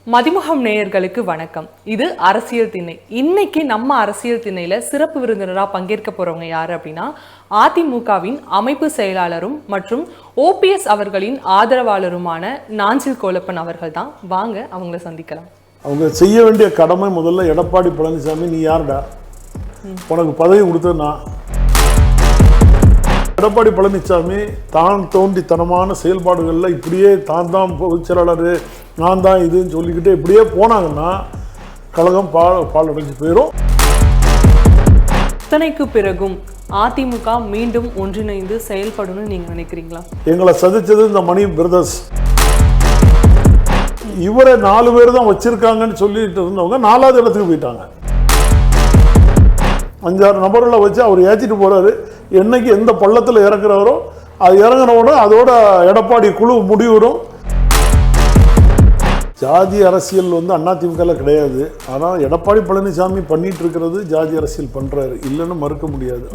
மதிமுகம் நேயர்களுக்கு வணக்கம். இது அரசியல் திணை. இன்னைக்கு நம்ம அரசியல் திணையில சிறப்பு விருந்தினராக பங்கேற்க போறவங்க யாரு அப்படின்னா, அதிமுகவின் அமைப்பு செயலாளரும் மற்றும் ஓபிஎஸ் அவர்களின் ஆதரவாளருமான நாஞ்சில் கோலப்பன் அவர்கள் தான். வாங்க அவங்கள சந்திக்கலாம். அவங்க செய்ய வேண்டிய கடமை முதல்ல எடப்பாடி பழனிசாமி, நீ யாருடா, உனக்கு பதவி கொடுத்தனா? எடப்பாடி பழனிசாமி தான் தோண்டித்தனமான செயல்பாடுகளில் இப்படியே தான் பொதுச் செயலாளர், நான் தான் இதுன்னு சொல்லிக்கிட்டு இப்படியே போனாங்கன்னா கழகம் பாலடைஞ்சு போயிடும். இத்தனைக்கு பிறகும் அதிமுக மீண்டும் ஒன்றிணைந்து செயல்படும் நீங்க நினைக்கிறீங்களா? எங்களை சதிச்சது இந்த மணி பிரதர்ஸ். இவரை 4 பேர் தான் வச்சிருக்காங்கன்னு சொல்லிட்டு இருந்தவங்க 4வது இடத்துக்கு போயிட்டாங்க. 5-6 நபர்களை வச்சு அவர் ஏற்றிட்டு போறாரு. என்னைக்கு எந்த பள்ளத்தில் இறக்குறாரோ அது இறங்கினோட அதோட எடப்பாடி குழு முடிவுறும். ஜாதி அரசியல் அதிமுகவில் கிடையாது. ஆனால் எடப்பாடி பழனிசாமி பண்ணிட்டு இருக்கிறது ஜாதி அரசியல் பண்றாரு, இல்லைன்னு மறுக்க முடியாது.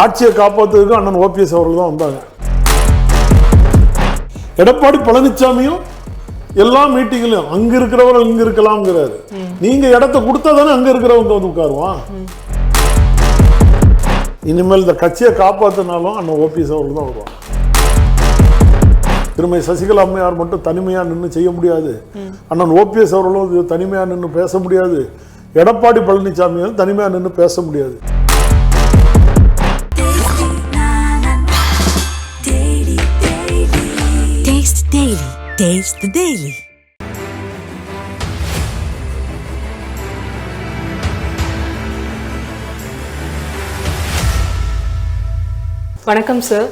ஆட்சியை காப்பாற்றுறதுக்கு அண்ணன் ஓபிஎஸ் அவர்கள் தான் வந்தாங்க. எடப்பாடி பழனிசாமியும் எல்லா மீட்டிங்லையும் அங்க இருக்கிறவர்கள் இங்க இருக்கலாம்ங்கிறாரு. நீங்க இடத்த கொடுத்தா தானே அங்க இருக்கிறவங்க வந்து உட்காருவான். இனிமேல் இந்த கட்சியை காப்பாற்றினாலும் அண்ணன் ஓபிஎஸ் அவர்கள் தான் வருவாங்க. திருமதி சசிகலா அம்மையார் மட்டும் தனிமையா நின்று செய்ய முடியாது. அண்ணன் ஓபிஎஸ் அவர்களும் தனிமையா நின்று பேச முடியாது. எடப்பாடி பழனிசாமியும் தனிமையா நின்று பேச முடியாது. Taste the Daily. வணக்கம் சார்.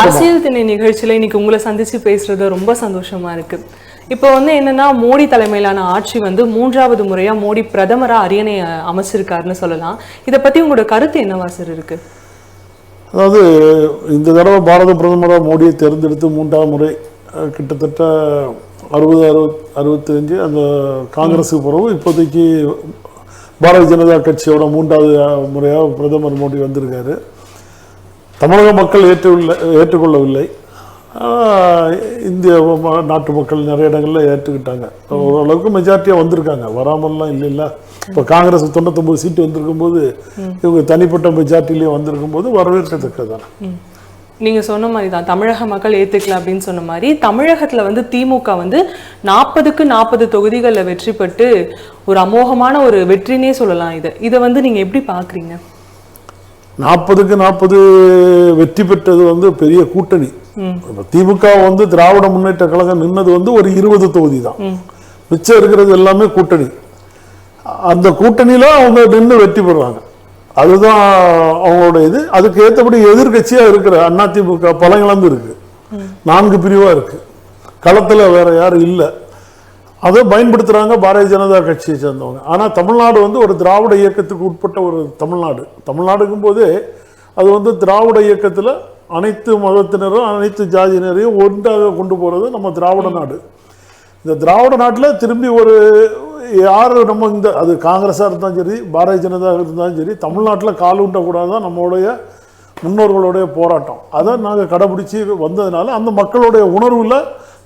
அரசியல் திணை நிகழ்ச்சியில இன்னைக்கு உங்களை சந்திச்சு பேசுறது ரொம்ப சந்தோஷமா இருக்கு. இப்போ என்னன்னா, மோடி தலைமையிலான ஆட்சி 3வது முறையா மோடி பிரதமரா அரியணை அமைச்சிருக்காருன்னு சொல்லலாம். இதை பத்தி உங்களோட கருத்து என்னவா சார் இருக்கு? அதாவது இந்த தடவை பாரத பிரதமராக மோடியை தேர்ந்தெடுத்து 3வது முறை கிட்டத்தட்ட 60-65 அந்த காங்கிரஸுக்கு பிறகு இப்போதைக்கு பாரதிய ஜனதா கட்சியோட 3வது முறையாக பிரதமர் மோடி வந்திருக்காரு. தமிழக மக்கள் ஏற்றுக்கொள்ளவில்லை. இந்திய நாட்டு மக்கள் நிறைய இடங்களில் ஏற்றுக்கிட்டாங்க. ஓரளவுக்கு மெஜாரிட்டியாக வந்திருக்காங்க, வராமல்லாம் இல்லை. இப்போ காங்கிரஸ் 99 சீட்டு வந்திருக்கும் போது இவங்க தனிப்பட்ட மெஜாரிட்டிலேயே வந்திருக்கும் போது வரவேற்கத்தக்கதானே. நீங்க சொன்ன மாதிரி தான் தமிழக மக்கள் ஏத்துக்கல அப்படின்னு சொன்ன மாதிரி, தமிழகத்துல திமுக 40க்கு 40 தொகுதிகளில் வெற்றி பெற்று ஒரு அமோகமான ஒரு வெற்றினே சொல்லலாம். இதை நீங்க எப்படி பாக்குறீங்க? 40க்கு 40 வெற்றி பெற்றது பெரிய கூட்டணி. திமுக திராவிட முன்னேற்ற கழகம் நின்னது ஒரு 20 தொகுதி தான். மிச்சம் இருக்கிறது எல்லாமே கூட்டணி. அந்த கூட்டணியில அவங்க நின்று வெற்றி பெறுறாங்க. அதுதான் அவங்களோட இது. அதுக்கு ஏற்றபடி எதிர்கட்சியா இருக்கிற அதிமுக பல இழந்து இருக்கு. 4 பிரிவா இருக்கு. களத்துல வேற யாரும் இல்லை. அதை பயன்படுத்துறாங்க பாரதிய ஜனதா கட்சியை சேர்ந்தவங்க. ஆனா தமிழ்நாடு ஒரு திராவிட இயக்கத்துக்கு உட்பட்ட ஒரு தமிழ்நாடுக்கும் போதே அது திராவிட இயக்கத்துல அனைத்து மதத்தினரும் அனைத்து ஜாதியினரையும் ஒன்றாக கொண்டு போறது நம்ம திராவிட நாடு. இந்த திராவிட நாட்டில் திரும்பி யாரு நம்ம அது காங்கிரஸாக இருந்தாலும் சரி, பாரதிய ஜனதா இருந்தாலும் சரி, தமிழ்நாட்டில் கால் ஊண்டக்கூடாதான் நம்மளுடைய முன்னோர்களுடைய போராட்டம். அதை நாங்கள் கடைபிடிச்சி வந்ததுனால அந்த மக்களுடைய உணர்வில்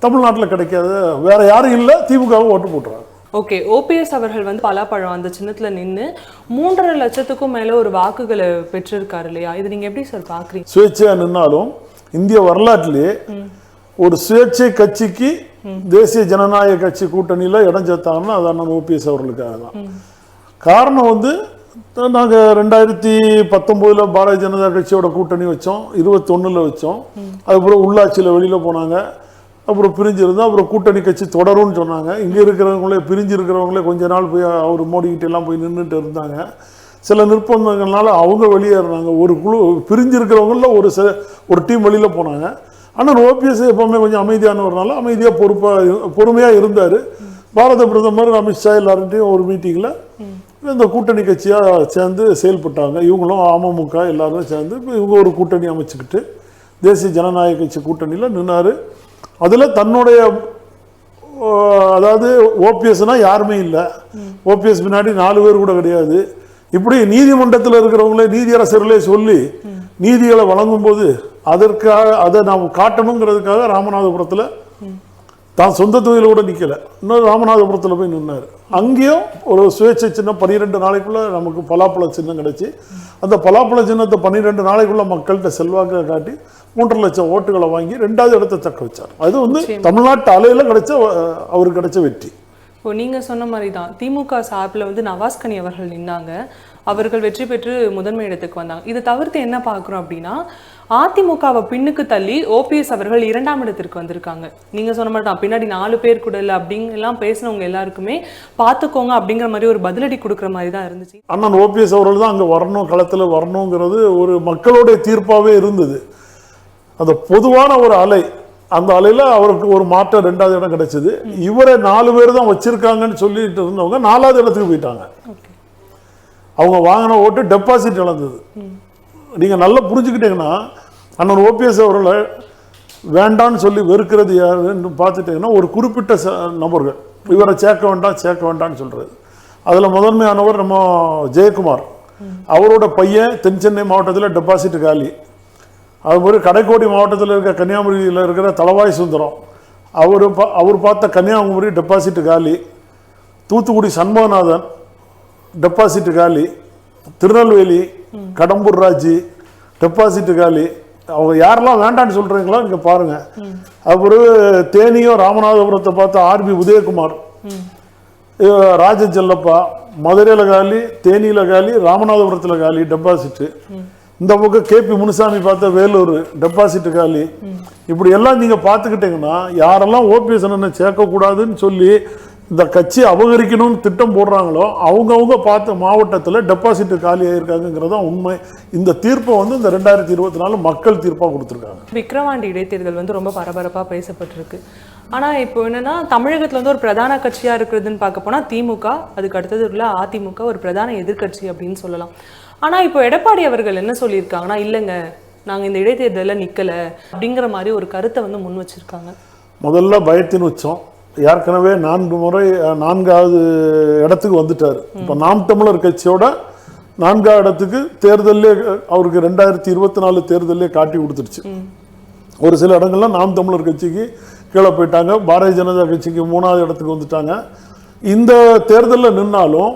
தமிழ்நாட்டில் கிடைக்காது, வேற யாரும் இல்லை, திமுகவை ஓட்டு போட்டுறாங்க. ஓகே, ஓபிஎஸ் அவர்கள் பலாப்பழம் அந்த சின்னத்துல நின்று 3.5 லட்சத்துக்கும் மேல ஒரு வாக்குகளை பெற்றிருக்காரு இல்லையா? இது நீங்க எப்படி சார் பாக்குறீங்க? சுயேட்சையா நின்னாலும் இந்திய வரலாற்றிலேயே ஒரு சுயேட்சை கட்சிக்கு தேசிய ஜனநாயக கட்சி கூட்டணியில இடம் சேர்த்தாங்கன்னா அது அண்ணன் ஓபிஎஸ் அவர்களுக்காக தான். காரணம் நாங்கள் 2019 பாரதிய ஜனதா கட்சியோட கூட்டணி வச்சோம், 21 வச்சோம். அதுக்கப்புறம் உள்ளாட்சியில் வெளியில போனாங்க, அப்புறம் பிரிஞ்சிருந்தோம். அப்புறம் கூட்டணி கட்சி தொடரும்னு சொன்னாங்க. இங்கே இருக்கிறவங்களே பிரிஞ்சு இருக்கிறவங்களே கொஞ்ச நாள் போய் அவர் மோடிக்கிட்ட எல்லாம் போய் நின்றுட்டு இருந்தாங்க. சில நிர்பந்தங்கள்னால அவங்க வெளியேறாங்க. ஒரு குழு பிரிஞ்சிருக்கிறவங்கள ஒரு டீம் வெளியில போனாங்க. ஆனால் ஓபிஎஸ் எப்பவுமே கொஞ்சம் அமைதியானவர்னால அமைதியாக பொறுமையாக இருந்தார். பாரத பிரதமர் அமித்ஷா எல்லார்ட்டையும் ஒரு மீட்டிங்கில் இந்த கூட்டணி கட்சியாக சேர்ந்து செயல்பட்டாங்க. இவங்களும் அமமுக எல்லாரும் சேர்ந்து இவங்க ஒரு கூட்டணி அமைச்சுக்கிட்டு தேசிய ஜனநாயக கட்சி கூட்டணியில் நின்னார். அதில் தன்னுடைய அதாவது ஓபிஎஸ்னா யாருமே இல்லை, ஓபிஎஸ் பின்னாடி 4 பேர் கூட கிடையாது. இப்படி நீதிமன்றத்தில் இருக்கிறவங்களே நீதியரசர்களே சொல்லி நீதிகளை வழங்கும் போது அதை நாம் காட்டணுங்கிறதுக்காக ராமநாதபுரத்தில் தான் சொந்த தொகுதியில் கூட நிற்கலை. இன்னொரு ராமநாதபுரத்தில் போய் நின்னார். அங்கேயும் ஒரு சுயேட்சை சின்னம் 12 நாளைக்குள்ளே நமக்கு பலாப்பழ சின்னம் கிடச்சி, அந்த பலாப்பழ சின்னத்தை 12 நாளைக்குள்ளே மக்கள்கிட்ட செல்வாக்கை காட்டி 3.5 லட்சம் ஓட்டுகளை வாங்கி 2வது இடத்தை தக்க வச்சார். அது வந்து தமிழ்நாட்டு அலையில் அவருக்கு கிடைச்ச வெற்றி. இப்போ நீங்கள் சொன்ன மாதிரி தான் திமுக சார்பில் வந்து நவாஸ்கனி அவர்கள் நின்னாங்க. அவர்கள் வெற்றி பெற்று முதன்மை இடத்துக்கு வந்தாங்க. இதை தவிர்த்து என்ன பார்க்குறோம் அப்படின்னா, அதிமுகவை பின்னுக்கு தள்ளி ஓபிஎஸ் அவர்கள் 2ஆம் இடத்திற்கு வந்திருக்காங்க. நீங்கள் சொன்ன மாதிரி தான் பின்னாடி 4 பேர் கூட இல்லை அப்படிங்கலாம் பேசினவங்க எல்லாருக்குமே பார்த்துக்கோங்க அப்படிங்கிற மாதிரி ஒரு பதிலடி கொடுக்குற மாதிரி தான் இருந்துச்சு. அண்ணன் ஓபிஎஸ் அவர்கள் தான் அங்கே வரணும், களத்தில் வரணுங்கிறது ஒரு மக்களுடைய தீர்ப்பாகவே இருந்தது. அந்த பொதுவான ஒரு அலை, அந்த அலையில் அவருக்கு ஒரு மாற்றம் 2வது இடம் கிடைச்சது. இவரை 4 பேர் தான் வச்சிருக்காங்கன்னு சொல்லிட்டு இருந்தவங்க 4வது இடத்துக்கு போயிட்டாங்க. அவங்க வாங்கின ஓட்டு டெபாசிட் இழந்தது. நீங்கள் நல்லா புரிஞ்சுக்கிட்டீங்கன்னா, அண்ணன் ஓபிஎஸ் அவர்களை வேண்டான்னு சொல்லி வெறுக்கிறது யாருன்னு பார்த்துட்டிங்கன்னா ஒரு குறிப்பிட்ட நபர்கள் இவரை சேர்க்க வேண்டாம்னு சொல்கிறது. அதில் முதன்மையானவர் நம்ம ஜெயக்குமார். அவரோட பையன் தென் சென்னை மாவட்டத்தில் டெபாசிட் காலி. அதுமாதிரி கடைக்கோடி மாவட்டத்தில் இருக்க கன்னியாகுமரியில் இருக்கிற தளவாய் சுந்தரம், அவர் பார்த்த கன்னியாகுமரி டெபாசிட் காலி. தூத்துக்குடி சண்முகநாதன் டெபாசிட் காலி. திருநெல்வேலி கடம்பூர் ராஜி டெபாசிட் காலி. அவங்க யாரெல்லாம் வேண்டான்னு சொல்கிறீங்களோ நீங்கள் பாருங்கள். அப்புறம் தேனியும் ராமநாதபுரத்தை பார்த்த ஆர்பி உதயகுமார், ராஜச்செல்லப்பா மதுரையில் காலி, தேனியில் காலி, ராமநாதபுரத்தில் காலி டெபாசிட்டு. இந்த பக்கம் கேபி முனுசாமி பார்த்த வேலூர் டெபாசிட் காலி. இப்படி எல்லாம் நீங்கள் பார்த்துக்கிட்டீங்கன்னா யாரெல்லாம் ஓபிஎஸ் அண்ணனை சேர்க்கக்கூடாதுன்னு சொல்லி இந்த கட்சி அபகரிக்கணும்னு திட்டம் போடுறாங்களோ அவங்கவுங்க பார்த்த மாவட்டத்தில் டெபாசிட் காலி ஆகியிருக்காங்கிறது தான் உண்மை. இந்த தீர்ப்பை வந்து இந்த 2024 மக்கள் தீர்ப்பாக கொடுத்துருக்காங்க. விக்கிரவாண்டி இடைத்தேர்தல் வந்து ரொம்ப பரபரப்பாக பேசப்பட்டிருக்கு. ஆனால் இப்போ என்னன்னா, தமிழகத்தில் வந்து ஒரு பிரதான கட்சியாக இருக்கிறதுன்னு பார்க்க போனால் திமுக, அதுக்கு அடுத்தது உள்ள அதிமுக ஒரு பிரதான எதிர்கட்சி அப்படின்னு சொல்லலாம். ஆனால் இப்போ எடப்பாடி அவர்கள் என்ன சொல்லியிருக்காங்கன்னா, இல்லைங்க நாங்கள் இந்த இடைத்தேர்தலில் நிற்கலை அப்படிங்கிற மாதிரி ஒரு கருத்தை வந்து முன் வச்சிருக்காங்க. முதல்ல பயத்தின் உச்சம். ஏற்கனவே 4 முறை 4வது இடத்துக்கு வந்துட்டார். இப்போ நாம் தமிழர் கட்சியோட 4வது இடத்துக்கு தேர்தலே அவருக்கு 2024 தேர்தலே காட்டி கொடுத்துருச்சு. ஒரு சில இடங்கள்லாம் நாம் தமிழர் கட்சிக்கு கீழே போயிட்டாங்க. பாரதிய ஜனதா கட்சிக்கு 3வது இடத்துக்கு வந்துட்டாங்க. இந்த தேர்தலில் நின்னாலும்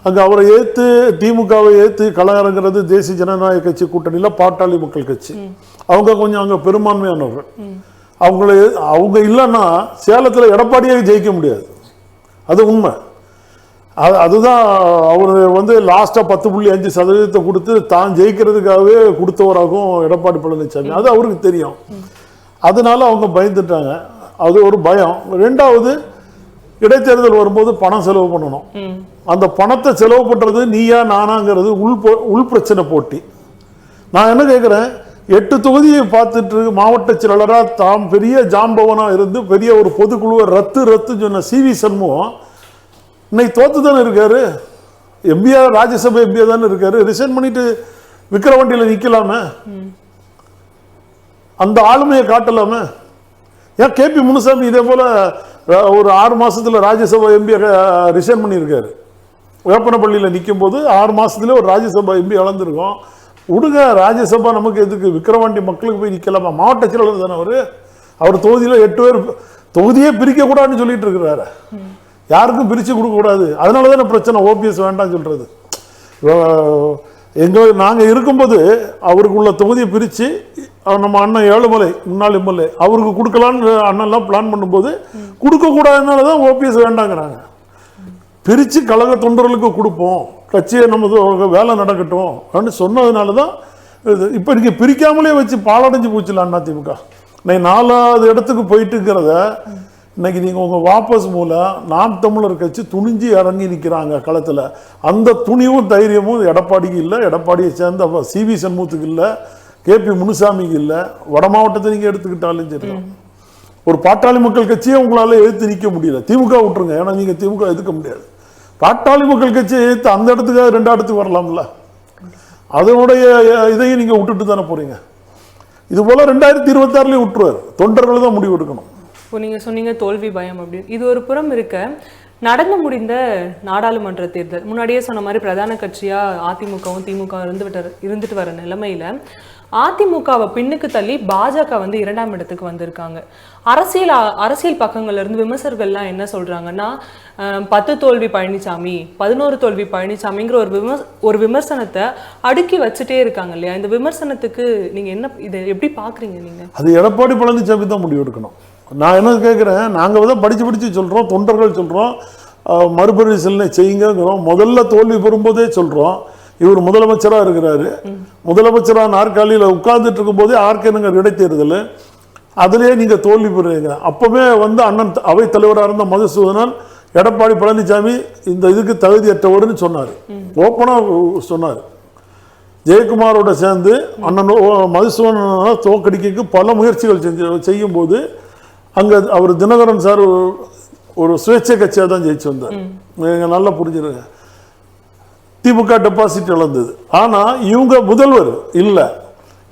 அங்கே அவரை ஏற்று திமுகவை ஏற்று களம் இறங்குறது தேசிய ஜனநாயக கட்சி கூட்டணியில் பாட்டாளி மக்கள் கட்சி. அவங்க கொஞ்சம் அங்கே பெரும்பான்மையானவர்கள். அவங்க இல்லைன்னா சேலத்தில் எடப்பாடியே ஜெயிக்க முடியாது. அது உண்மை. அதுதான் அவர் வந்து லாஸ்ட்டாக 10.5% கொடுத்து தான் ஜெயிக்கிறதுக்காகவே கொடுத்தவராகவும் எடப்பாடி பழனிசாமி. அது அவருக்கு தெரியும். அதனால அவங்க பயந்துட்டாங்க. அது ஒரு பயம். 2வது இடைத்தேர்தல் வரும்போது பணம் செலவு பண்ணணும். அந்த பணத்தை செலவு பண்ணுறது நீயா நானாங்கிறது உள் பிரச்சனை போட்டி. நான் என்ன கேட்குறேன், 8 தொகுதியை பார்த்துட்டு மாவட்ட செயலாளராக தாம் பெரிய ஜாம்பவனாக இருந்து பெரிய ஒரு பொதுக்குழுவை ரத்து சொன்ன சிவி சண்முகம் இன்னைக்கு தோத்து தானே இருக்காரு. எம்பியா, ராஜ்யசபா எம்பியா தானே இருக்காரு. ரிசைன் பண்ணிட்டு விக்கிரவாண்டியில் நிற்கலாமே, அந்த ஆளுமையை காட்டலாமே. ஏன் கேபி முனுசாமி இதே போல ஒரு 6 மாசத்துல ராஜ்யசபா எம்பியை ரிசைன் பண்ணியிருக்காரு. வேப்பனப்பள்ளியில் நிற்கும் போது 6 மாசத்துல ஒரு ராஜ்யசபா எம்பி இழந்திருக்கோம். விடுங்க, ராஜ்யசபா நமக்கு எதுக்கு, விக்கிரவாண்டி மக்களுக்கு போய் நிற்கலாமா. மாவட்ட செயலாளர் தானே அவர் தொகுதியில் 8 பேர் தொகுதியே பிரிக்கக்கூடாதுன்னு சொல்லிட்டு இருக்கிறாரு. யாருக்கும் பிரித்து கொடுக்கக்கூடாது. அதனால தானே பிரச்சனை. ஓபிஎஸ் வேண்டாம்னு சொல்கிறது. நாங்கள் இருக்கும்போது அவருக்குள்ள தொகுதியை பிரித்து நம்ம அண்ணன் ஏழுமலை முன்னாள் எம்எல்ஏ அவருக்கு கொடுக்கலான்னு அண்ணன்லாம் பிளான் பண்ணும்போது கொடுக்கக்கூடாதுனால தான் ஓபிஎஸ் வேண்டாங்கிறாங்க. பிரித்து கழக தொண்டர்களுக்கு கொடுப்போம், கட்சியை நம்ம வேலை நடக்கட்டும் அப்படின்னு சொன்னதுனால தான் இப்போ நீங்கள் பிரிக்காமலே வச்சு பாலடைஞ்சு போச்சுல அதிமுக. இன்னைக்கு 4வது இடத்துக்கு போயிட்டுங்கிறத இன்னைக்கு நீங்கள் உங்கள் வாபஸ் மூலம் நாம் தமிழர் கட்சி துணிஞ்சு இறங்கி நிற்கிறாங்க களத்தில். அந்த துணிவும் தைரியமும் எடப்பாடிக்கு இல்லை, எடப்பாடியை சேர்ந்த சிவி சண்முகத்துக்கு இல்லை, கேபி முனுசாமிக்கு இல்லை. வட மாவட்டத்தை நீங்கள் எடுத்துக்கிட்டாலும் சரி, ஒரு பாட்டாளி மக்கள் கட்சியை உங்களால் எதிர்த்து நிற்க முடியல. திமுக விட்டுருங்க, ஏன்னா நீங்கள் திமுக எதிர்க்க முடியாது. பாட்டாளி மக்கள் கட்சியை எதிர்த்து அந்த இடத்துக்காக 2 இடத்துக்கு வரலாம்ல. அதனுடைய இதையும் நீங்கள் விட்டுட்டு தானே போகிறீங்க. இது போல் 2026 விட்டுருவார். தொண்டர்கள் தான் முடிவு எடுக்கணும். இப்போ நீங்கள் சொன்னீங்க தோல்வி பயம் அப்படின்னு. இது ஒரு புறம் இருக்க, நடந்து முடிந்த நாடாளுமன்ற தேர்தல் முன்னாடியே சொன்ன மாதிரி பிரதான கட்சியாக அதிமுகவும் திமுக இருந்துட்டு வர நிலைமையில் அதிமுகவை பின்னுக்கு தள்ளி பாஜக வந்து 2ஆம் இடத்துக்கு வந்திருக்காங்க. அரசியல் பக்கங்கள்ல இருந்து விமர்சகர்கள்லாம் என்ன சொல்றாங்கன்னா 10 தோல்வி பழனிசாமி 11 தோல்வி பழனிசாமிங்கிற ஒரு விமர்சனத்தை அடுக்கி வச்சுட்டே இருக்காங்க இல்லையா? இந்த விமர்சனத்துக்கு நீங்க என்ன இதை எப்படி பாக்குறீங்க நீங்க? அது எடப்பாடி பழனிசாமி தான் முடிவு எடுக்கணும். நான் என்ன கேட்குறேன், நாங்கள் தான் படித்து சொல்கிறோம், தொண்டர்கள் சொல்கிறோம், மறுபரிசீலனை செய்யுங்கிறோம். முதல்ல தோல்வி பெறும்போதே சொல்கிறோம். இவர் முதலமைச்சராக இருக்கிறாரு, முதலமைச்சராக நாற்காலியில் உட்கார்ந்துட்டு இருக்கும்போதே ஆர்கே நகர் இடைத்தேர்தல், அதிலே நீங்கள் தோல்வி பெறுவீங்க. அப்போவே வந்து அண்ணன் அவைத் தலைவராக இருந்த மதுசூதனன் எடப்பாடி பழனிசாமி இந்த இதுக்கு தகுதியற்றவர்னு சொன்னார், ஓப்பனாக சொன்னார். ஜெயக்குமாரோட சேர்ந்து அண்ணன் மதுசூதன தோக்கடிக்கு பல முயற்சிகள் செய்யும்போது அங்கே அவர் தினகரன் சார் ஒரு சுயேட்சை கட்சியாக தான் ஜெயிச்சு வந்தார். நீங்கள் நல்லா புரிஞ்சுருங்க. திமுக டெபாசிட் இழந்தது. ஆனால் இவங்க முதல்வர் இல்லை.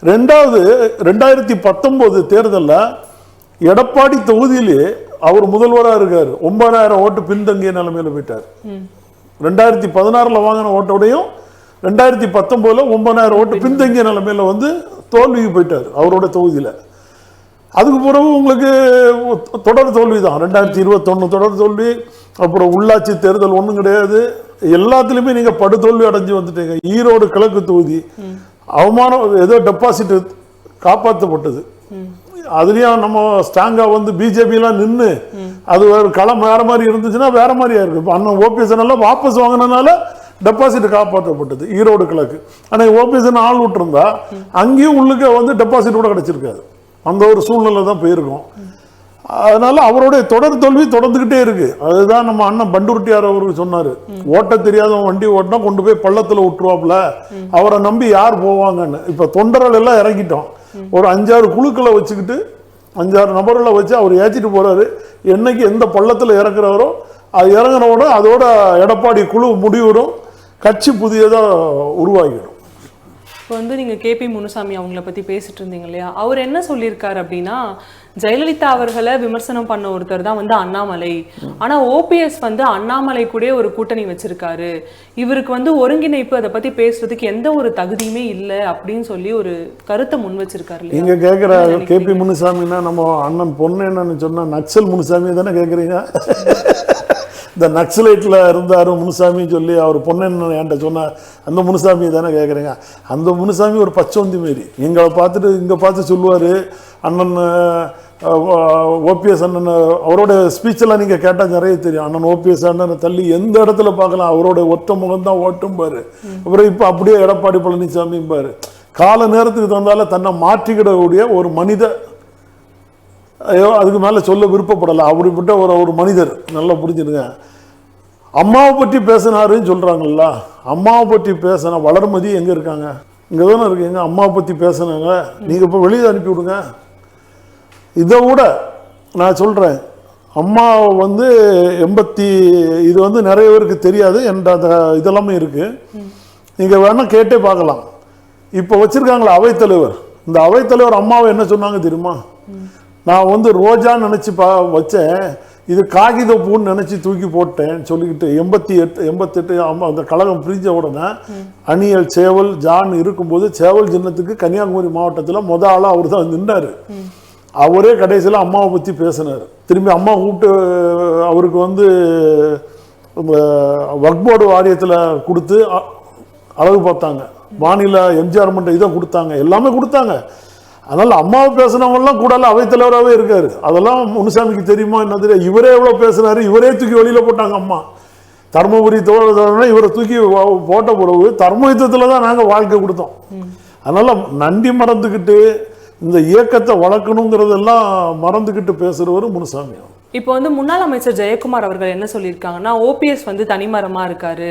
2019 தேர்தலில் எடப்பாடி தொகுதியிலே அவர் முதல்வராக இருக்கார். 9,000 ஓட்டு பின்தங்கிய நிலைமையில போயிட்டார். 2016 வாங்கின ஓட்டோடையும் 2019 9,000 ஓட்டு பின்தங்கிய நிலைமையில வந்து தோல்விக்கு போயிட்டார் அவரோட தொகுதியில். அதுக்கு பிறகு உங்களுக்கு தொடர் தோல்வி தான். 2021 தொடர் தோல்வி, அப்புறம் உள்ளாட்சி தேர்தல் ஒன்றும் கிடையாது. எல்லாத்துலேயுமே நீங்கள் படுதோல்வி அடைஞ்சு வந்துட்டீங்க. ஈரோடு கிழக்கு தொகுதி அவமானம், ஏதோ டெபாசிட் காப்பாற்றப்பட்டது. அதுலேயும் நம்ம ஸ்ட்ராங்காக வந்து பிஜேபிலாம் நின்று அது ஒரு களம் வேற மாதிரி இருந்துச்சுன்னா வேற மாதிரியா இருக்கு. இப்போ அண்ணன் ஓபிஎஸ் எல்லாம் வாபஸ் வாங்கினதுனால டெபாசிட் காப்பாற்றப்பட்டது ஈரோடு கிழக்கு. ஆனால் ஓபிஎஸ் ஆள் விட்டுருந்தா அங்கேயும் உள்ளுக்கு வந்து டெபாசிட் கூட கிடைச்சிருக்காது. அந்த ஒரு சூழ்நிலை தான் போயிருக்கும். அதனால அவருடைய தொடர் தோல்வி தொடர்ந்துகிட்டே இருக்கு. அதுதான் நம்ம அண்ணன் பண்டுருட்டியார் அவருக்கு சொன்னாரு, ஓட்ட தெரியாதவன் வண்டி ஓட்டினா கொண்டு போய் பள்ளத்துல விட்டுருவாப்புல, அவரை நம்பி யார் போவாங்கன்னு. இப்ப தொண்டர்கள் எல்லாம் இறங்கிட்டோம். ஒரு 5-6 குழுக்களை வச்சுக்கிட்டு 5-6 நபர்களை வச்சு அவர் ஏற்றிட்டு போறாரு. என்னைக்கு எந்த பள்ளத்துல இறக்குறாரோ அது இறங்குறவோட அதோட எடப்பாடி குழு முடிவுறும், கட்சி புதியதா உருவாகிடும். இப்போ வந்து நீங்கள் கேபி முனுசாமி அவங்கள பற்றி பேசிட்டு இருந்தீங்க இல்லையா? அவர் என்ன சொல்லியிருக்காரு அப்படின்னா, ஜெயலலிதா அவர்களை விமர்சனம் பண்ண ஒருத்தர் தான் வந்து அண்ணாமலை, ஆனால் ஓபிஎஸ் வந்து அண்ணாமலை கூட ஒரு கூட்டணி வச்சிருக்காரு, இவருக்கு வந்து ஒருங்கிணைப்பு அதை பற்றி பேசுறதுக்கு எந்த ஒரு தகுதியுமே இல்லை அப்படின்னு சொல்லி ஒரு கருத்தை முன் வச்சிருக்காரு. நீங்க கேட்குற கேபி முனுசாமின்னா நம்ம அண்ணன் பொண்ணு என்னன்னு சொன்னா நக்சல் முனுசாமி தானே கேட்குறீங்க? இந்த நக்சலைட்டில் இருந்தார் முனுசாமின்னு சொல்லி அவர் பொண்ணு என்கிட்ட சொன்னார், அந்த முனுசாமி தானே கேட்குறீங்க? அந்த முனுசாமி ஒரு பச்சோந்தி மாரி எங்களை பார்த்துட்டு இங்கே பார்த்து சொல்லுவார், அண்ணன் ஓபிஎஸ் அண்ணன் அவரோட ஸ்பீச்செல்லாம் நீங்கள் கேட்டால் நிறைய தெரியும். அண்ணன் ஓபிஎஸ் அண்ணனை தள்ளி எந்த இடத்துல பார்க்கலாம், அவரோட ஒற்ற முகம் தான் ஓட்டும்பார். அப்புறம் இப்போ அப்படியே எடப்பாடி பழனிசாமிம்பார். கால நேரத்துக்கு தந்தால தன்னை மாற்றிக்கிடக்கூடிய ஒரு மனித, அதுக்கு மேலே சொல்ல விருப்பப்படலை, அப்படிப்பட்ட ஒரு மனிதர். நல்லா புரிஞ்சுடுங்க. அம்மாவை பற்றி பேசினாருன்னு சொல்கிறாங்கல்ல, அம்மாவை பற்றி பேசின வளர்மதி எங்கே இருக்காங்க? இங்கே தானே இருக்கீங்க. அம்மாவை பற்றி பேசினாங்க, நீங்கள் இப்போ வெளியே அனுப்பி விடுங்க. இதை விட நான் சொல்கிறேன், அம்மாவை வந்து இது வந்து நிறைய பேருக்கு தெரியாது என்ற அந்த இதெல்லாமே இருக்குது. நீங்கள் வேணால் கேட்டே பார்க்கலாம். இப்போ வச்சுருக்காங்களா அவைத்தலைவர், இந்த அவைத்தலைவர் அம்மாவை என்ன சொன்னாங்க தெரியுமா? நான் வந்து ரோஜா நினச்சி வச்சேன், இது காகித பூன்னு நினச்சி தூக்கி போட்டேன் சொல்லிக்கிட்டு 88 அந்த கழகம் பிரிஞ்ச உடனே அணியல் சேவல் ஜான் இருக்கும்போது சேவல் சின்னத்துக்கு கன்னியாகுமரி மாவட்டத்தில் ஆளாக அவர் தான் நின்றார். அவரே கடைசியில் அம்மாவை பற்றி பேசினார். திரும்பி அம்மா கூப்பிட்டு அவருக்கு வந்து வக்ஃப் போர்டு வாரியத்தில் கொடுத்து அழகு பார்த்தாங்க, மாநில எம்ஜிஆர் மன்ற இதை கொடுத்தாங்க, எல்லாமே கொடுத்தாங்க. அதனால அம்மாவை பேசினவங்கலாம் கூடால அவைத்தலைவராகவே இருக்காரு. அதெல்லாம் முனுசாமிக்கு தெரியுமா என்ன தெரியும்? இவரே எவ்வளோ பேசினாரு, இவரே தூக்கி வெளியில் போட்டாங்க அம்மா. தர்மபுரி தோழனா இவரை தூக்கி போட்ட பிறகு தர்ம யுத்தத்தில் தான் நாங்கள் வாழ்க்கை கொடுத்தோம். அதனால நன்றி மறந்துக்கிட்டு இந்த இயக்கத்தை வளர்க்கணுங்கிறதெல்லாம் மறந்துக்கிட்டு பேசுகிறவர் முனுசாமி. இப்போ வந்து முன்னாள் அமைச்சர் ஜெயக்குமார் அவர்கள் என்ன சொல்லியிருக்காங்கன்னா, ஓபிஎஸ் வந்து தனிமரமா இருக்காரு,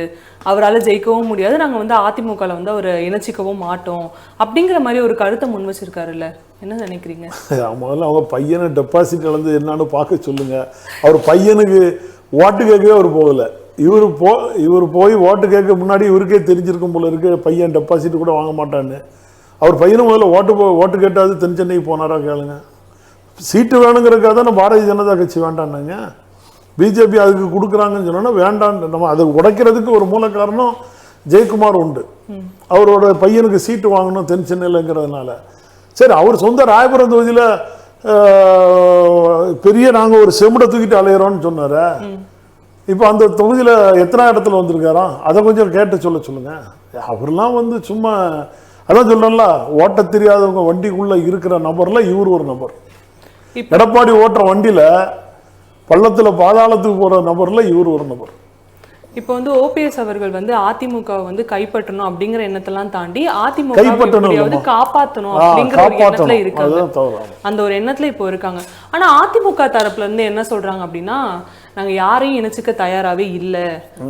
அவரால் ஜெயிக்கவும் முடியாது, நாங்கள் வந்து அதிமுகவில் வந்து அவரை இணைச்சிக்கவும் மாட்டோம் அப்படிங்கிற மாதிரி ஒரு கருத்தை முன் வச்சிருக்காருல்ல, என்ன நினைக்கிறீங்க? முதல்ல அவங்க பையனை டெபாசிட் இழந்து என்னன்னு பார்க்க சொல்லுங்க. அவர் பையனுக்கு ஓட்டு கேட்கவே அவர் போகலை. இவர் போய் ஓட்டு கேட்க முன்னாடி இவருக்கே தெரிஞ்சிருக்கும் போல இருக்கு பையன் டெபாசிட் கூட வாங்க மாட்டான்னு. அவர் பையனும் முதல்ல ஓட்டு கேட்டாது தென் சென்னைக்கு போனாரா கேளுங்க. சீட்டு வேணுங்கிறதுக்காக தானே பாரதிய ஜனதா கட்சி வேண்டான்னாங்க. பிஜேபி அதுக்கு கொடுக்குறாங்கன்னு சொன்னோன்னா வேண்டான்னு, நம்ம அதை உடைக்கிறதுக்கு ஒரு மூல காரணம் ஜெயக்குமார் உண்டு. அவரோட பையனுக்கு சீட்டு வாங்கணும் தென் சென்னையிலங்கிறதுனால சரி அவர் சொந்த ராயபுரம் தொகுதியில் பெரிய நாங்கள் ஒரு செம்படை தூக்கிட்டு அலையிறோம்னு சொன்னார. இப்போ அந்த தொகுதியில் எத்தனை இடத்துல வந்திருக்காராம் அதை கொஞ்சம் கேட்டு சொல்லுங்க. அவர்லாம் வந்து சும்மா அதான் சொல்றேன்ல, ஓட்ட தெரியாதவங்க வண்டிக்குள்ள இருக்கிற நபர்ல இவர் ஒரு நபர். எடப்பாடி ஓட்டுற வண்டியில பள்ளத்துல பாதாளத்துக்கு போற நபர்ல இவர் ஒரு நபர். இப்போ வந்து ஓபிஎஸ் அவர்கள் வந்து அதிமுக வந்து கைப்பற்றணும் அப்படிங்கிற எண்ணத்தெல்லாம் தாண்டி அதிமுக காப்பாற்றணும் அப்படிங்கிற ஒரு எண்ணத்துல இருக்காங்க. அந்த ஒரு எண்ணத்துல இப்போ இருக்காங்க. ஆனா அதிமுக தரப்புல இருந்து என்ன சொல்றாங்க அப்படின்னா, நாங்க யாரையும் இணைச்சுக்க தயாராகவே இல்லை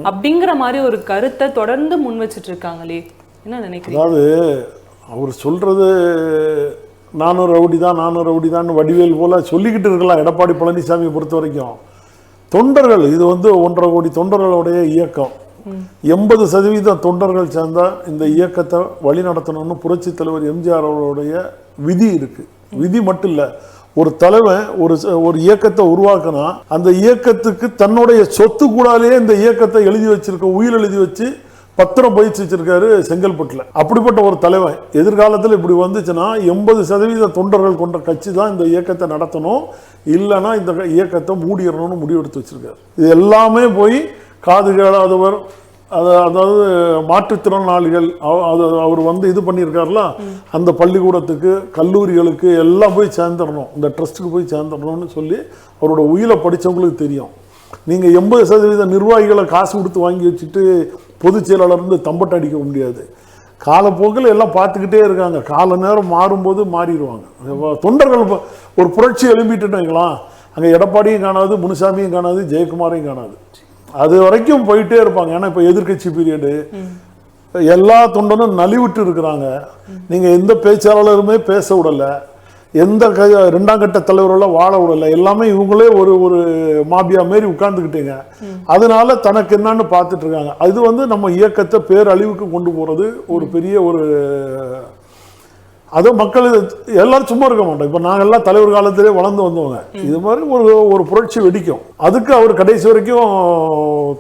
அப்படிங்கிற மாதிரி ஒரு கருத்தை தொடர்ந்து முன் வச்சுட்டு இருக்காங்களே, என்ன நினைக்கிறீங்க? அதாவது அவர் சொல்றது நானும் ரவுடி தான் வடிவேல் போல சொல்லிக்கிட்டு இருக்கலாம். எடப்பாடி பழனிசாமியை பொறுத்த வரைக்கும் தொண்டர்கள் இது வந்து 1.5 கோடி தொண்டர்களுடைய இயக்கம். 80% தொண்டர்கள் சேர்ந்தா இந்த இயக்கத்தை வழி நடத்தணும்னு புரட்சி தலைவர் எம்ஜிஆர் அவர்களுடைய விதி இருக்கு. விதி மட்டும் இல்ல, ஒரு தலைவன் ஒரு இயக்கத்தை உருவாக்கினா அந்த இயக்கத்துக்கு தன்னுடைய சொத்து கூடாலேயே இந்த இயக்கத்தை எழுதி வச்சிருக்க, உயிர் எழுதி வச்சு பத்திரம் பயிற்சி வச்சிருக்காரு செங்கல்பட்டுல. அப்படிப்பட்ட ஒரு தலைவன் எதிர்காலத்தில் இப்படி வந்துச்சுன்னா 80% தொண்டர்கள் கொண்ட கட்சி தான் இந்த இயக்கத்தை நடத்தணும், இல்லைன்னா இந்த இயக்கத்தை மூடிடணும்னு முடிவெடுத்து வச்சிருக்காரு. இது எல்லாமே போய் காது கேளாதவர், அதாவது மாற்றுத்திறனாளிகள் அவர் வந்து இது பண்ணியிருக்காருல, அந்த பள்ளிக்கூடத்துக்கு கல்லூரிகளுக்கு எல்லாம் போய் சேர்ந்துடணும், இந்த ட்ரஸ்ட்டுக்கு போய் சேர்ந்துடணும்னு சொல்லி அவரோட உயிரை படித்தவங்களுக்கு தெரியும். நீங்கள் 80% நிர்வாகிகளை காசு கொடுத்து வாங்கி வச்சுட்டு பொதுச் செயலாளர்ந்து தம்பட்டை அடிக்க முடியாது. காலப்போக்கில் எல்லாம் பார்த்துக்கிட்டே இருக்காங்க. கால நேரம் மாறும்போது மாறிடுவாங்க. தொண்டர்கள் ஒரு புரட்சி எழுப்பிட்டுங்களா, அங்கே எடப்பாடியும் காணாது, முனுசாமியும் காணாது, ஜெயக்குமாரையும் காணாது. அது வரைக்கும் போயிட்டே இருப்பாங்க. ஏன்னா இப்போ எதிர்கட்சி பீரியடு எல்லா தொண்டனும் நலிவிட்டு இருக்கிறாங்க. நீங்கள் எந்த பேச்சாளருமே பேச விடலை, எந்த 2ஆம் கட்ட தலைவரெல்லாம் வாழ விடலை. எல்லாமே இவங்களே ஒரு மாபியா மாரி உட்கார்ந்துக்கிட்டீங்க. அதனால தனக்கு என்னன்னு பார்த்துட்டு இருக்காங்க. அது வந்து நம்ம இயக்கத்தை பேரழிவுக்கு கொண்டு போறது ஒரு பெரிய ஒரு அதை மக்கள் எல்லாரும் சும்மா இருக்க மாட்டோம். இப்போ நாங்கள் எல்லாம் தலைவர் காலத்திலே வளர்ந்து வந்தவங்க. இது மாதிரி ஒரு புரட்சி வெடிக்கும். அதுக்கு அவர் கடைசி வரைக்கும்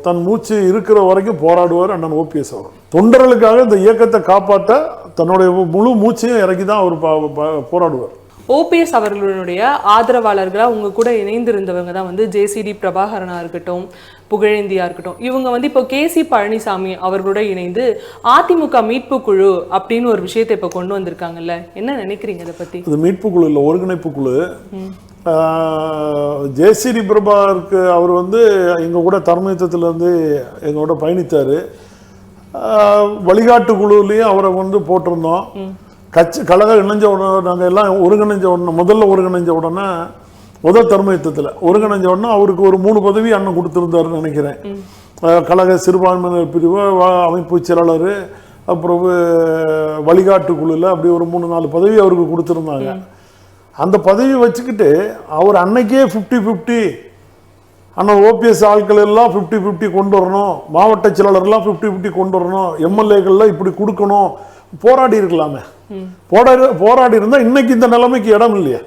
தன் மூச்சு இருக்கிற வரைக்கும் போராடுவார் அண்ணன் ஓபிஎஸ் அவர். தொண்டர்களுக்காக இந்த இயக்கத்தை காப்பாற்ற தன்னுடைய முழு மூச்சையும் இறக்கி தான் அவர் போராடுவார். ஓபிஎஸ் அவர்களுடைய ஆதரவாளர்களா உங்க கூட இணைந்திருந்தவங்க தான் வந்து ஜேசிடி பிரபாகரனா இருக்கட்டும், புகழேந்தியா இருக்கட்டும். இவங்க வந்து இப்போ கேசி பழனிசாமி அவர்களோட இணைந்து அதிமுக மீட்பு குழு அப்படின்னு ஒரு விஷயத்தை இப்போ கொண்டு வந்திருக்காங்கல்ல, என்ன நினைக்கிறீங்க இதை பத்தி? இது மீட்பு குழு இல்லை, ஒருங்கிணைப்பு குழு. ஜேசிடி பிரபாகருக்கு அவர் வந்து எங்க கூட தர்மயுத்தத்துல இருந்து எங்களோட பயணித்தாரு. வழிகாட்டு குழுலையும் அவரை வந்து போட்டிருந்தோம். கழகம் இணைஞ்ச உடனே நாங்கள் எல்லாம் ஒருங்கிணைஞ்ச உடனே முதல் தர்மயுத்தத்தில் ஒருங்கிணைஞ்ச உடனே அவருக்கு ஒரு 3 பதவி அண்ணன் கொடுத்துருந்தாருன்னு நினைக்கிறேன். கழக சிறுபான்மையினர் பிரிவு, அமைப்பு செயலாளர், அப்புறம் வழிகாட்டு குழுவில் அப்படி ஒரு 3-4 பதவி அவருக்கு கொடுத்துருந்தாங்க. அந்த பதவி வச்சுக்கிட்டு அவர் அன்னைக்கே 50-50 அண்ணன் ஓபிஎஸ் ஆட்கள் எல்லாம் 50-50 கொண்டு வரணும், மாவட்ட செயலாளர்லாம் 50-50 கொண்டு வரணும், எம்எல்ஏக்கள்லாம் இப்படி கொடுக்கணும், போராடி இருக்கலாமே. போராடி இருந்தா இன்னைக்கு இந்த நிலைமைக்கு இடம் இல்லையா?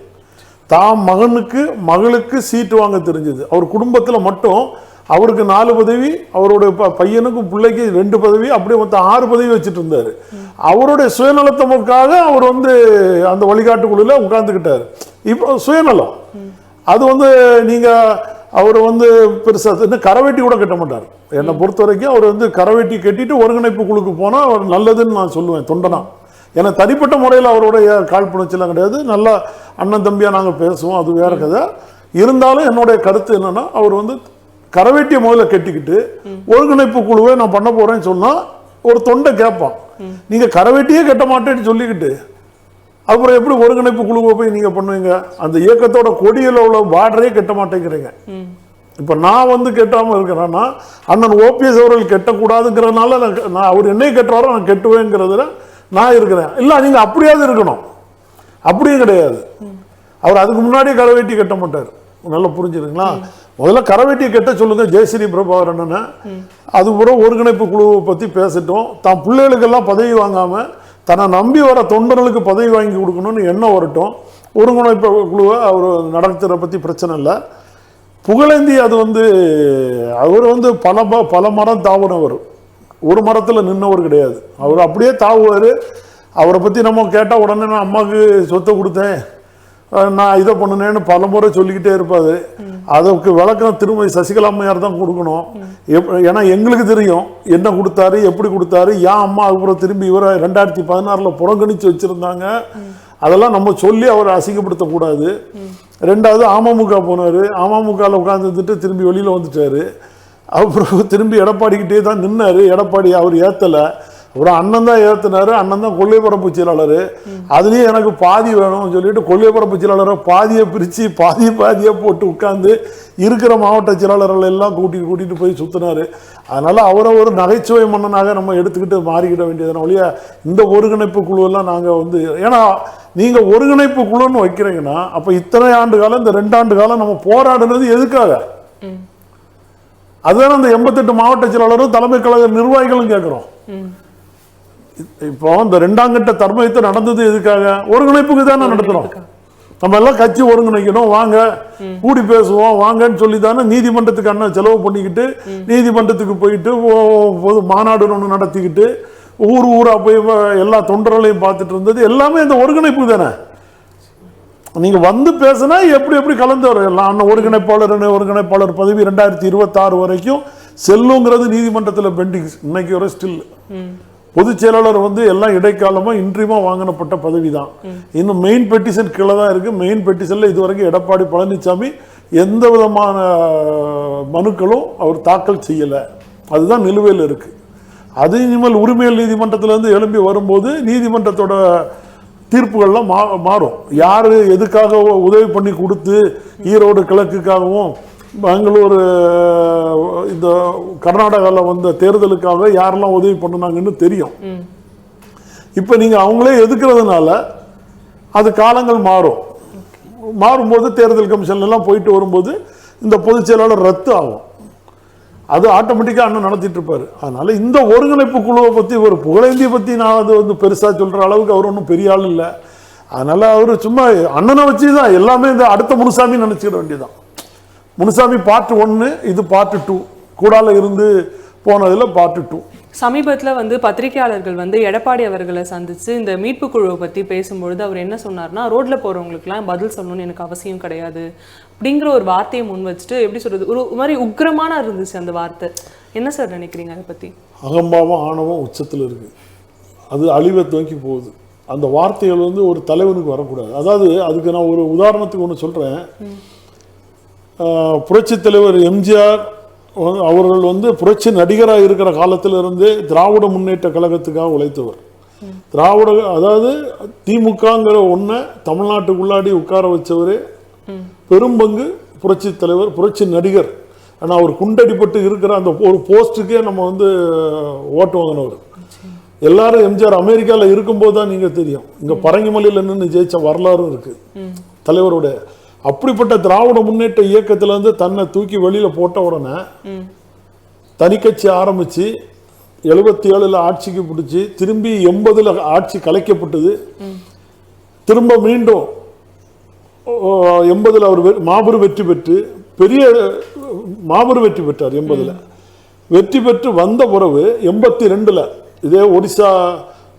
தாம் மகளுக்கு சீட்டு வாங்க தெரிஞ்சது. அவர் குடும்பத்தில் மட்டும் அவருக்கு 4 பதவி, அவருடைய பையனுக்கும் பிள்ளைக்கு 2 பதவி, அப்படியே மொத்தம் 6 பதவி வச்சுட்டு இருந்தாரு. அவருடைய சுயநலத்தமுக்காக அவர் வந்து அந்த வழிகாட்டு குழுல உட்கார்ந்துக்கிட்டாரு. இப்போ சுயநலம் அது வந்து நீங்க அவர் வந்து பெருசா கரவேட்டி கூட கட்ட மாட்டார். என்னை பொறுத்த வரைக்கும் அவர் வந்து கரவேட்டி கட்டிட்டு ஒருங்கிணைப்பு குழுக்கு போனா அவர் நல்லதுன்னு நான் சொல்லுவேன் தொண்டனா. ஏன்னா தனிப்பட்ட முறையில் அவருடைய காழ்ப்புணர்ச்சியெல்லாம் கிடையாது. நல்லா அண்ணன் தம்பியா நாங்கள் பேசுவோம், அது வேற கதை. இருந்தாலும் என்னுடைய கருத்து என்னன்னா, அவர் வந்து கரவேட்டியை முதல்ல கட்டிக்கிட்டு ஒருங்கிணைப்பு குழுவை நான் பண்ண போறேன்னு சொன்னா ஒரு தொண்டை கேட்பான். நீங்க கரவேட்டியே கட்ட மாட்டேன்னு சொல்லிக்கிட்டு அப்புறம் எப்படி ஒருங்கிணைப்பு குழுவை போய் நீங்க பண்ணுவீங்க? அந்த இயக்கத்தோட கொடியில் உள்ள பார்டரே கட்ட மாட்டேங்கிறீங்க. இப்ப நான் வந்து கெட்டாம இருக்கிறேன்னா அண்ணன் ஓபிஎஸ் அவர்கள் கெட்டக்கூடாதுங்கிறதுனால நான் அவர் என்னை கட்டுறாரோ நான் கெட்டுவேங்கிறதுல நான் இருக்கிறேன். இல்ல நீங்க அப்படியாவது இருக்கணும், அப்படியும் கிடையாது. அவர் அதுக்கு முன்னாடியே கரவேட்டி கட்ட மாட்டார். நல்லா புரிஞ்சுருங்களா? முதல்ல கரவேட்டியை கட்ட சொல்லுங்க ஜெயஸ்ரீ பிரபாகரன். அதுக்கப்புறம் ஒருங்கிணைப்பு குழுவை பத்தி பேசட்டும். தான் பிள்ளைகளுக்கெல்லாம் பதவி வாங்காம தன்னை நம்பி வர தொண்டர்களுக்கு பதவி வாங்கி கொடுக்கணும்னு எண்ணம் வரட்டும். ஒருங்கிணைப்பு குழுவை அவர் நடத்துகிற பற்றி பிரச்சனை இல்லை. புகழேந்தி அது வந்து அவர் வந்து பல மரம் தாவுனவர். ஒரு மரத்துல நின்னவர் கிடையாது. அவர் அப்படியே தாவுவாரு. அவரை பத்தி நம்ம கேட்டா உடனே நான் அம்மாவுக்கு சொத்தை கொடுத்தேன், நான் இதை பண்ணுனேன்னு பல முறை சொல்லிக்கிட்டே இருப்பாரு. அதுக்கு விளக்கம் திருமதி சசிகலா அம்மையார் தான் கொடுக்கணும். ஏன்னா எங்களுக்கு தெரியும் என்ன கொடுத்தாரு, எப்படி கொடுத்தாரு, ஏன் அம்மா அதுக்கப்புறம் திரும்பி இவரை 2016 புறக்கணிச்சு வச்சிருந்தாங்க. அதெல்லாம் நம்ம சொல்லி அவரை அசிங்கப்படுத்தக்கூடாது. ரெண்டாவது அமமுக போனார், அமமுகவில் உட்காந்துட்டு திரும்பி வெளியில் வந்துட்டார். அப்புறம் திரும்பி எடப்பாடிக்கிட்டே தான் நின்னார். எடப்பாடி அவர் ஏற்றலை. அப்புறம் அண்ணன் தான் ஏற்றினார். அண்ணன் தான் கொள்ளைப்பரப்பு செயலாளர். அதுலேயும் எனக்கு பாதி வேணும்னு சொல்லிட்டு கொள்ளைப்பரப்பு செயலாளரை பாதியை பிரித்து பாதியாக போட்டு உட்காந்து இருக்கிற மாவட்ட செயலாளர்கள் எல்லாம் கூட்டிகிட்டு போய் சுற்றினார். அதனால் அவரை ஒரு நகைச்சுவை மன்னனாக நம்ம எடுத்துக்கிட்டு மாறிக்கிட வேண்டியதுனா ஒழிய இந்த ஒருங்கிணைப்பு குழுவெல்லாம் நாங்கள் வந்து, ஏன்னா நீங்கள் ஒருங்கிணைப்பு குழுன்னு வைக்கிறீங்கன்னா அப்போ இத்தனை ஆண்டு காலம், இந்த 2 ஆண்டு காலம் நம்ம போராடுறது எதுக்காக? அதுதான் அந்த 88 மாவட்ட செயலாளரும் தலைமை கழக நிர்வாகிகளும் கேட்குறோம். இப்போ இந்த 2ஆம் கட்ட தர்மயுத்தம் நடந்தது எதுக்காக? ஒருங்கிணைப்புக்கு தானே நடத்துறோம். நம்ம எல்லாம் கட்சி ஒருங்கிணைக்கணும், வாங்க கூடி பேசுவோம் வாங்கன்னு சொல்லி தானே நீதிமன்றத்துக்கு அண்ணன் செலவு பண்ணிக்கிட்டு நீதிமன்றத்துக்கு போயிட்டு மாநாடு ஒன்று நடத்திக்கிட்டு ஊரா போய் எல்லா தொண்டர்களையும் பார்த்துட்டு இருந்தது எல்லாமே இந்த ஒருங்கிணைப்பு தானே. நீங்க வந்து பேசினா எப்படி கலந்து வரலாம். அண்ணன் ஒருங்கிணைப்பாளர் பதவி 2026 வரைக்கும் செல்லுங்கிறது நீதிமன்றத்தில் பெண்டிங். இன்னைக்கு வரை ஸ்டில் பொதுச் செயலாளர் வந்து எல்லாம் இடைக்காலமா இன்றியமா வாங்கினப்பட்ட பதவி தான். இன்னும் மெயின் பெட்டிஷன் கீழே தான் இருக்கு. மெயின் பெட்டிஷன்ல இதுவரைக்கும் எடப்பாடி பழனிசாமி எந்த விதமான மனுக்களும் அவர் தாக்கல் செய்யலை. அதுதான் நிலுவையில் இருக்கு. அது இனிமேல் உரிமையல் நீதிமன்றத்திலிருந்து எழும்பி வரும்போது நீதிமன்றத்தோட தீர்ப்புகள்லாம் மாறும். யாரு எதுக்காக உதவி பண்ணி கொடுத்து ஈரோடு கிழக்குக்காகவும் பெங்களூர் இந்த கர்நாடகாவில் வந்த தேர்தலுக்காக யாரெல்லாம் உதவி பண்ணினாங்கன்னு தெரியும். இப்போ நீங்கள் அவங்களே எதுக்குறதுனால அது காலங்கள் மாறும்போது தேர்தல் கமிஷன்லாம் போயிட்டு வரும்போது இந்த பொதுச் செயலாளர் ரத்து ஆகும். அது ஆட்டோமேட்டிக்காக அண்ணன் நடத்திட்டு இருப்பாரு. அதனால இந்த ஒருங்கிணைப்பு குழுவை பற்றி ஒரு புகழேந்தியை பற்றி நான் அது வந்து பெருசாக சொல்கிற அளவுக்கு அவர் ஒன்றும் பெரிய ஆள் இல்லை. அதனால அவர் சும்மா அண்ணனை வச்சு தான் எல்லாமே இந்த அடுத்த முனுசாமி நினச்சிக்கிட வேண்டியதான். முனுசாமி பார்ட் 1, இது பார்ட் 2. கூடால இருந்து போனதில் பார்ட் 2. சமீபத்தில் வந்து பத்திரிகையாளர்கள் வந்து எடப்பாடி அவர்களை சந்திச்சு இந்த மீட்பு குழுவை பற்றி பேசும்பொழுது அவர் என்ன சொன்னார்னா, ரோட்ல போறவங்களுக்குலாம் பதில் சொல்லணும்னு எனக்கு அவசியம் கிடையாது அப்படிங்கிற ஒரு வார்த்தையை முன் வச்சுட்டு, எப்படி சொல்றது, ஒரு மாதிரி உக்கிரமான இருந்துச்சு அந்த வார்த்தை. என்ன சார் நினைக்கிறீங்க அதை பற்றி? அகம்பாவம் ஆணவம் உச்சத்தில் இருக்கு. அது அழிவை நோக்கி போகுது. அந்த வார்த்தைகள் வந்து ஒரு தலைவனுக்கு வரக்கூடாது. அதாவது அதுக்கு நான் ஒரு உதாரணத்துக்கு ஒன்று சொல்கிறேன். புரட்சி தலைவர் எம்ஜிஆர் அவர்கள் வந்து புரட்சி நடிகராக இருக்கிற காலத்திலிருந்து திராவிட முன்னேற்ற கழகத்துக்காக உழைத்தவர். அதாவது திமுகங்கிற ஒன்றை தமிழ்நாட்டுக்குள்ளாடி உட்கார வச்சவர். பெரும்பங்கு புரட்சி தலைவர், புரட்சி நடிகர். ஆனால் அவர் குண்டடிப்பட்டு இருக்கிற அந்த ஒரு போஸ்ட்டுக்கே நம்ம வந்து ஓட்டு வாங்கினவர். எல்லாரும் எம்ஜிஆர் அமெரிக்காவில் இருக்கும்போது தான் நீங்கள் தெரியும், இங்கே பரங்கிமலையில் நின்று ஜெயிச்ச வரலாறும் இருக்கு தலைவருடைய. அப்படிப்பட்ட திராவிட முன்னேற்ற இயக்கத்துல இருந்து தன்னை தூக்கி வெளியில போட்ட உடனே தனி கட்சி ஆரம்பிச்சு 77 ஆட்சிக்கு பிடிச்சி திரும்பி 80 ஆட்சி கலைக்கப்பட்டது. திரும்ப மீண்டும் 80 அவர் மாபெரும் வெற்றி பெற்று பெரிய மாபெரும் வெற்றி பெற்றார். 80 வெற்றி பெற்று வந்த பிறகு 82 இதே ஒடிசா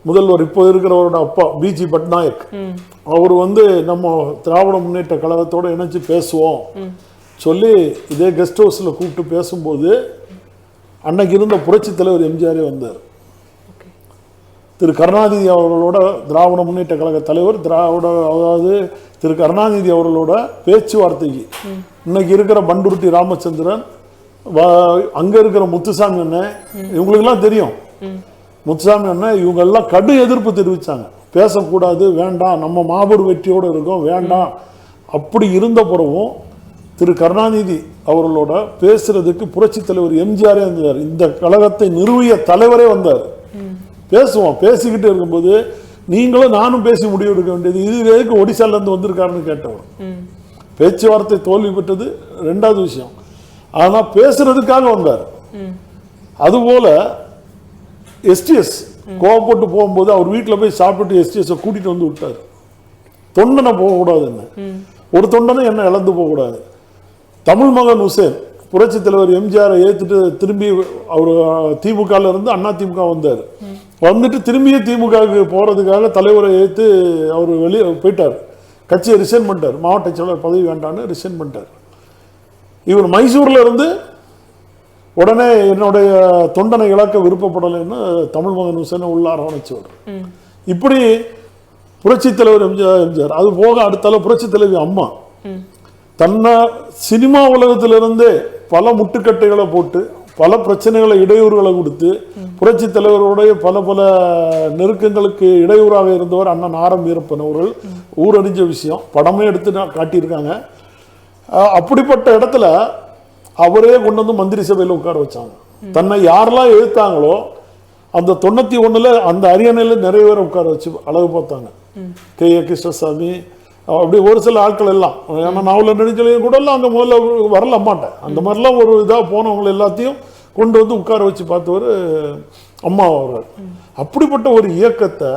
முதல்வர் இப்போ இருக்கிறவரோட அப்பா பிஜி பட்நாயக் அவர் வந்து நம்ம திராவிட முன்னேற்ற கழகத்தோடு இணைச்சு பேசுவோம் சொல்லி இதே கெஸ்ட் ஹவுஸில் கூப்பிட்டு பேசும்போது அன்னைக்கு இருந்த புரட்சி தலைவர் எம்ஜிஆரே வந்தார். திரு கருணாநிதி அவர்களோட திராவிட முன்னேற்ற கழக தலைவர் அதாவது திரு கருணாநிதி அவர்களோட பேச்சுவார்த்தைக்கு இன்னைக்கு இருக்கிற பண்டுருட்டி ராமச்சந்திரன், அங்க இருக்கிற முத்துசாமி அண்ணன், இவங்களுக்கெல்லாம் தெரியும். முத்துசாமி அண்ணன் இவங்க எல்லாம் கடு எதிர்ப்பு தெரிவிச்சாங்க. பேசக்கூடாது, வேண்டாம், நம்ம மாபெரும் வெற்றியோடு இருக்கோம், வேண்டாம். அப்படி இருந்த பிறகும் திரு கருணாநிதி அவர்களோட பேசுறதுக்கு புரட்சி தலைவர் எம்ஜிஆரே வந்தார். இந்த கழகத்தை நிறுவிய தலைவரே வந்தார். பேசுவோம். பேசிக்கிட்டு இருக்கும்போது நீங்களும் நானும் பேசி முடிவு எடுக்க வேண்டியது, இது எதுக்கு ஒடிசால இருந்து வந்திருக்காருன்னு கேட்டவர். பேச்சுவார்த்தை தோல்வி பெற்றது ரெண்டாவது விஷயம். ஆனா பேசுறதுக்காக வந்தார். அதுபோல எஸ்டிஎஸ் கோவப்பட்டு போகும்போது அவர் வீட்டில் போய் சாப்பிட்டு எஸ்டிஎஸ் கூட்டிட்டு வந்து விட்டார். தொண்டனை போகக்கூடாது, என்ன ஒரு தொண்டனை என்ன இழந்து போகக்கூடாது. தமிழ் மகன் உசேன் புரட்சி தலைவர் எம்ஜிஆரை ஏற்றுட்டு திரும்பி அவர் திமுகவில் இருந்து அண்ணா திமுக வந்தார். வந்துட்டு திரும்பியும் திமுகவுக்கு போகிறதுக்காக தலைவரை ஏற்று அவர் வெளியே போயிட்டார். கட்சியை ரிசைன் பண்ணிட்டார். மாவட்ட செயலர் பதவி வேண்டான்னு ரிசைன் பண்ணிட்டார். இவர் மைசூரில் இருந்து உடனே என்னுடைய தொண்டனை இழக்க விருப்பப்படலைன்னு தமிழ் மகன் ஹுசேனை உள்ள அரவணைச்சவர். இப்படி புரட்சி தலைவர் எம்ஜிஆர் அது போக அடுத்தால புரட்சி தலைவி அம்மா தன்னை சினிமா உலகத்திலிருந்தே பல முட்டுக்கட்டைகளை போட்டு பல பிரச்சனைகளை இடையூறுகளை கொடுத்து புரட்சி தலைவருடைய பல பல நெருக்கங்களுக்கு இடையூறாக இருந்தவர் அண்ணன் ஆரம் வீரப்பன் அவர்கள் ஊரறிஞ்ச விஷயம் படமே எடுத்து காட்டியிருக்காங்க. அப்படிப்பட்ட இடத்துல அவரே கொண்டு வந்து மந்திரி சபையில் உட்கார வச்சாங்க. தன்னை யாரெல்லாம் எழுத்தாங்களோ அந்த 91 அந்த அரியணையில் நிறைய பேரை உட்கார வச்சு அழகு பார்த்தாங்க. கே.ஏ. கிருஷ்ணசாமி அப்படி ஒரு சில ஆட்கள் எல்லாம், ஏன்னா நாவல நெடுஞ்சலையும் கூட எல்லாம் அங்கே முதல்ல வரல மாட்டேன், அந்த மாதிரிலாம் ஒரு இதாக போனவங்க எல்லாத்தையும் கொண்டு வந்து உட்கார வச்சு பார்த்தவர் அம்மா அவர்கள். அப்படிப்பட்ட ஒரு இயக்கத்தை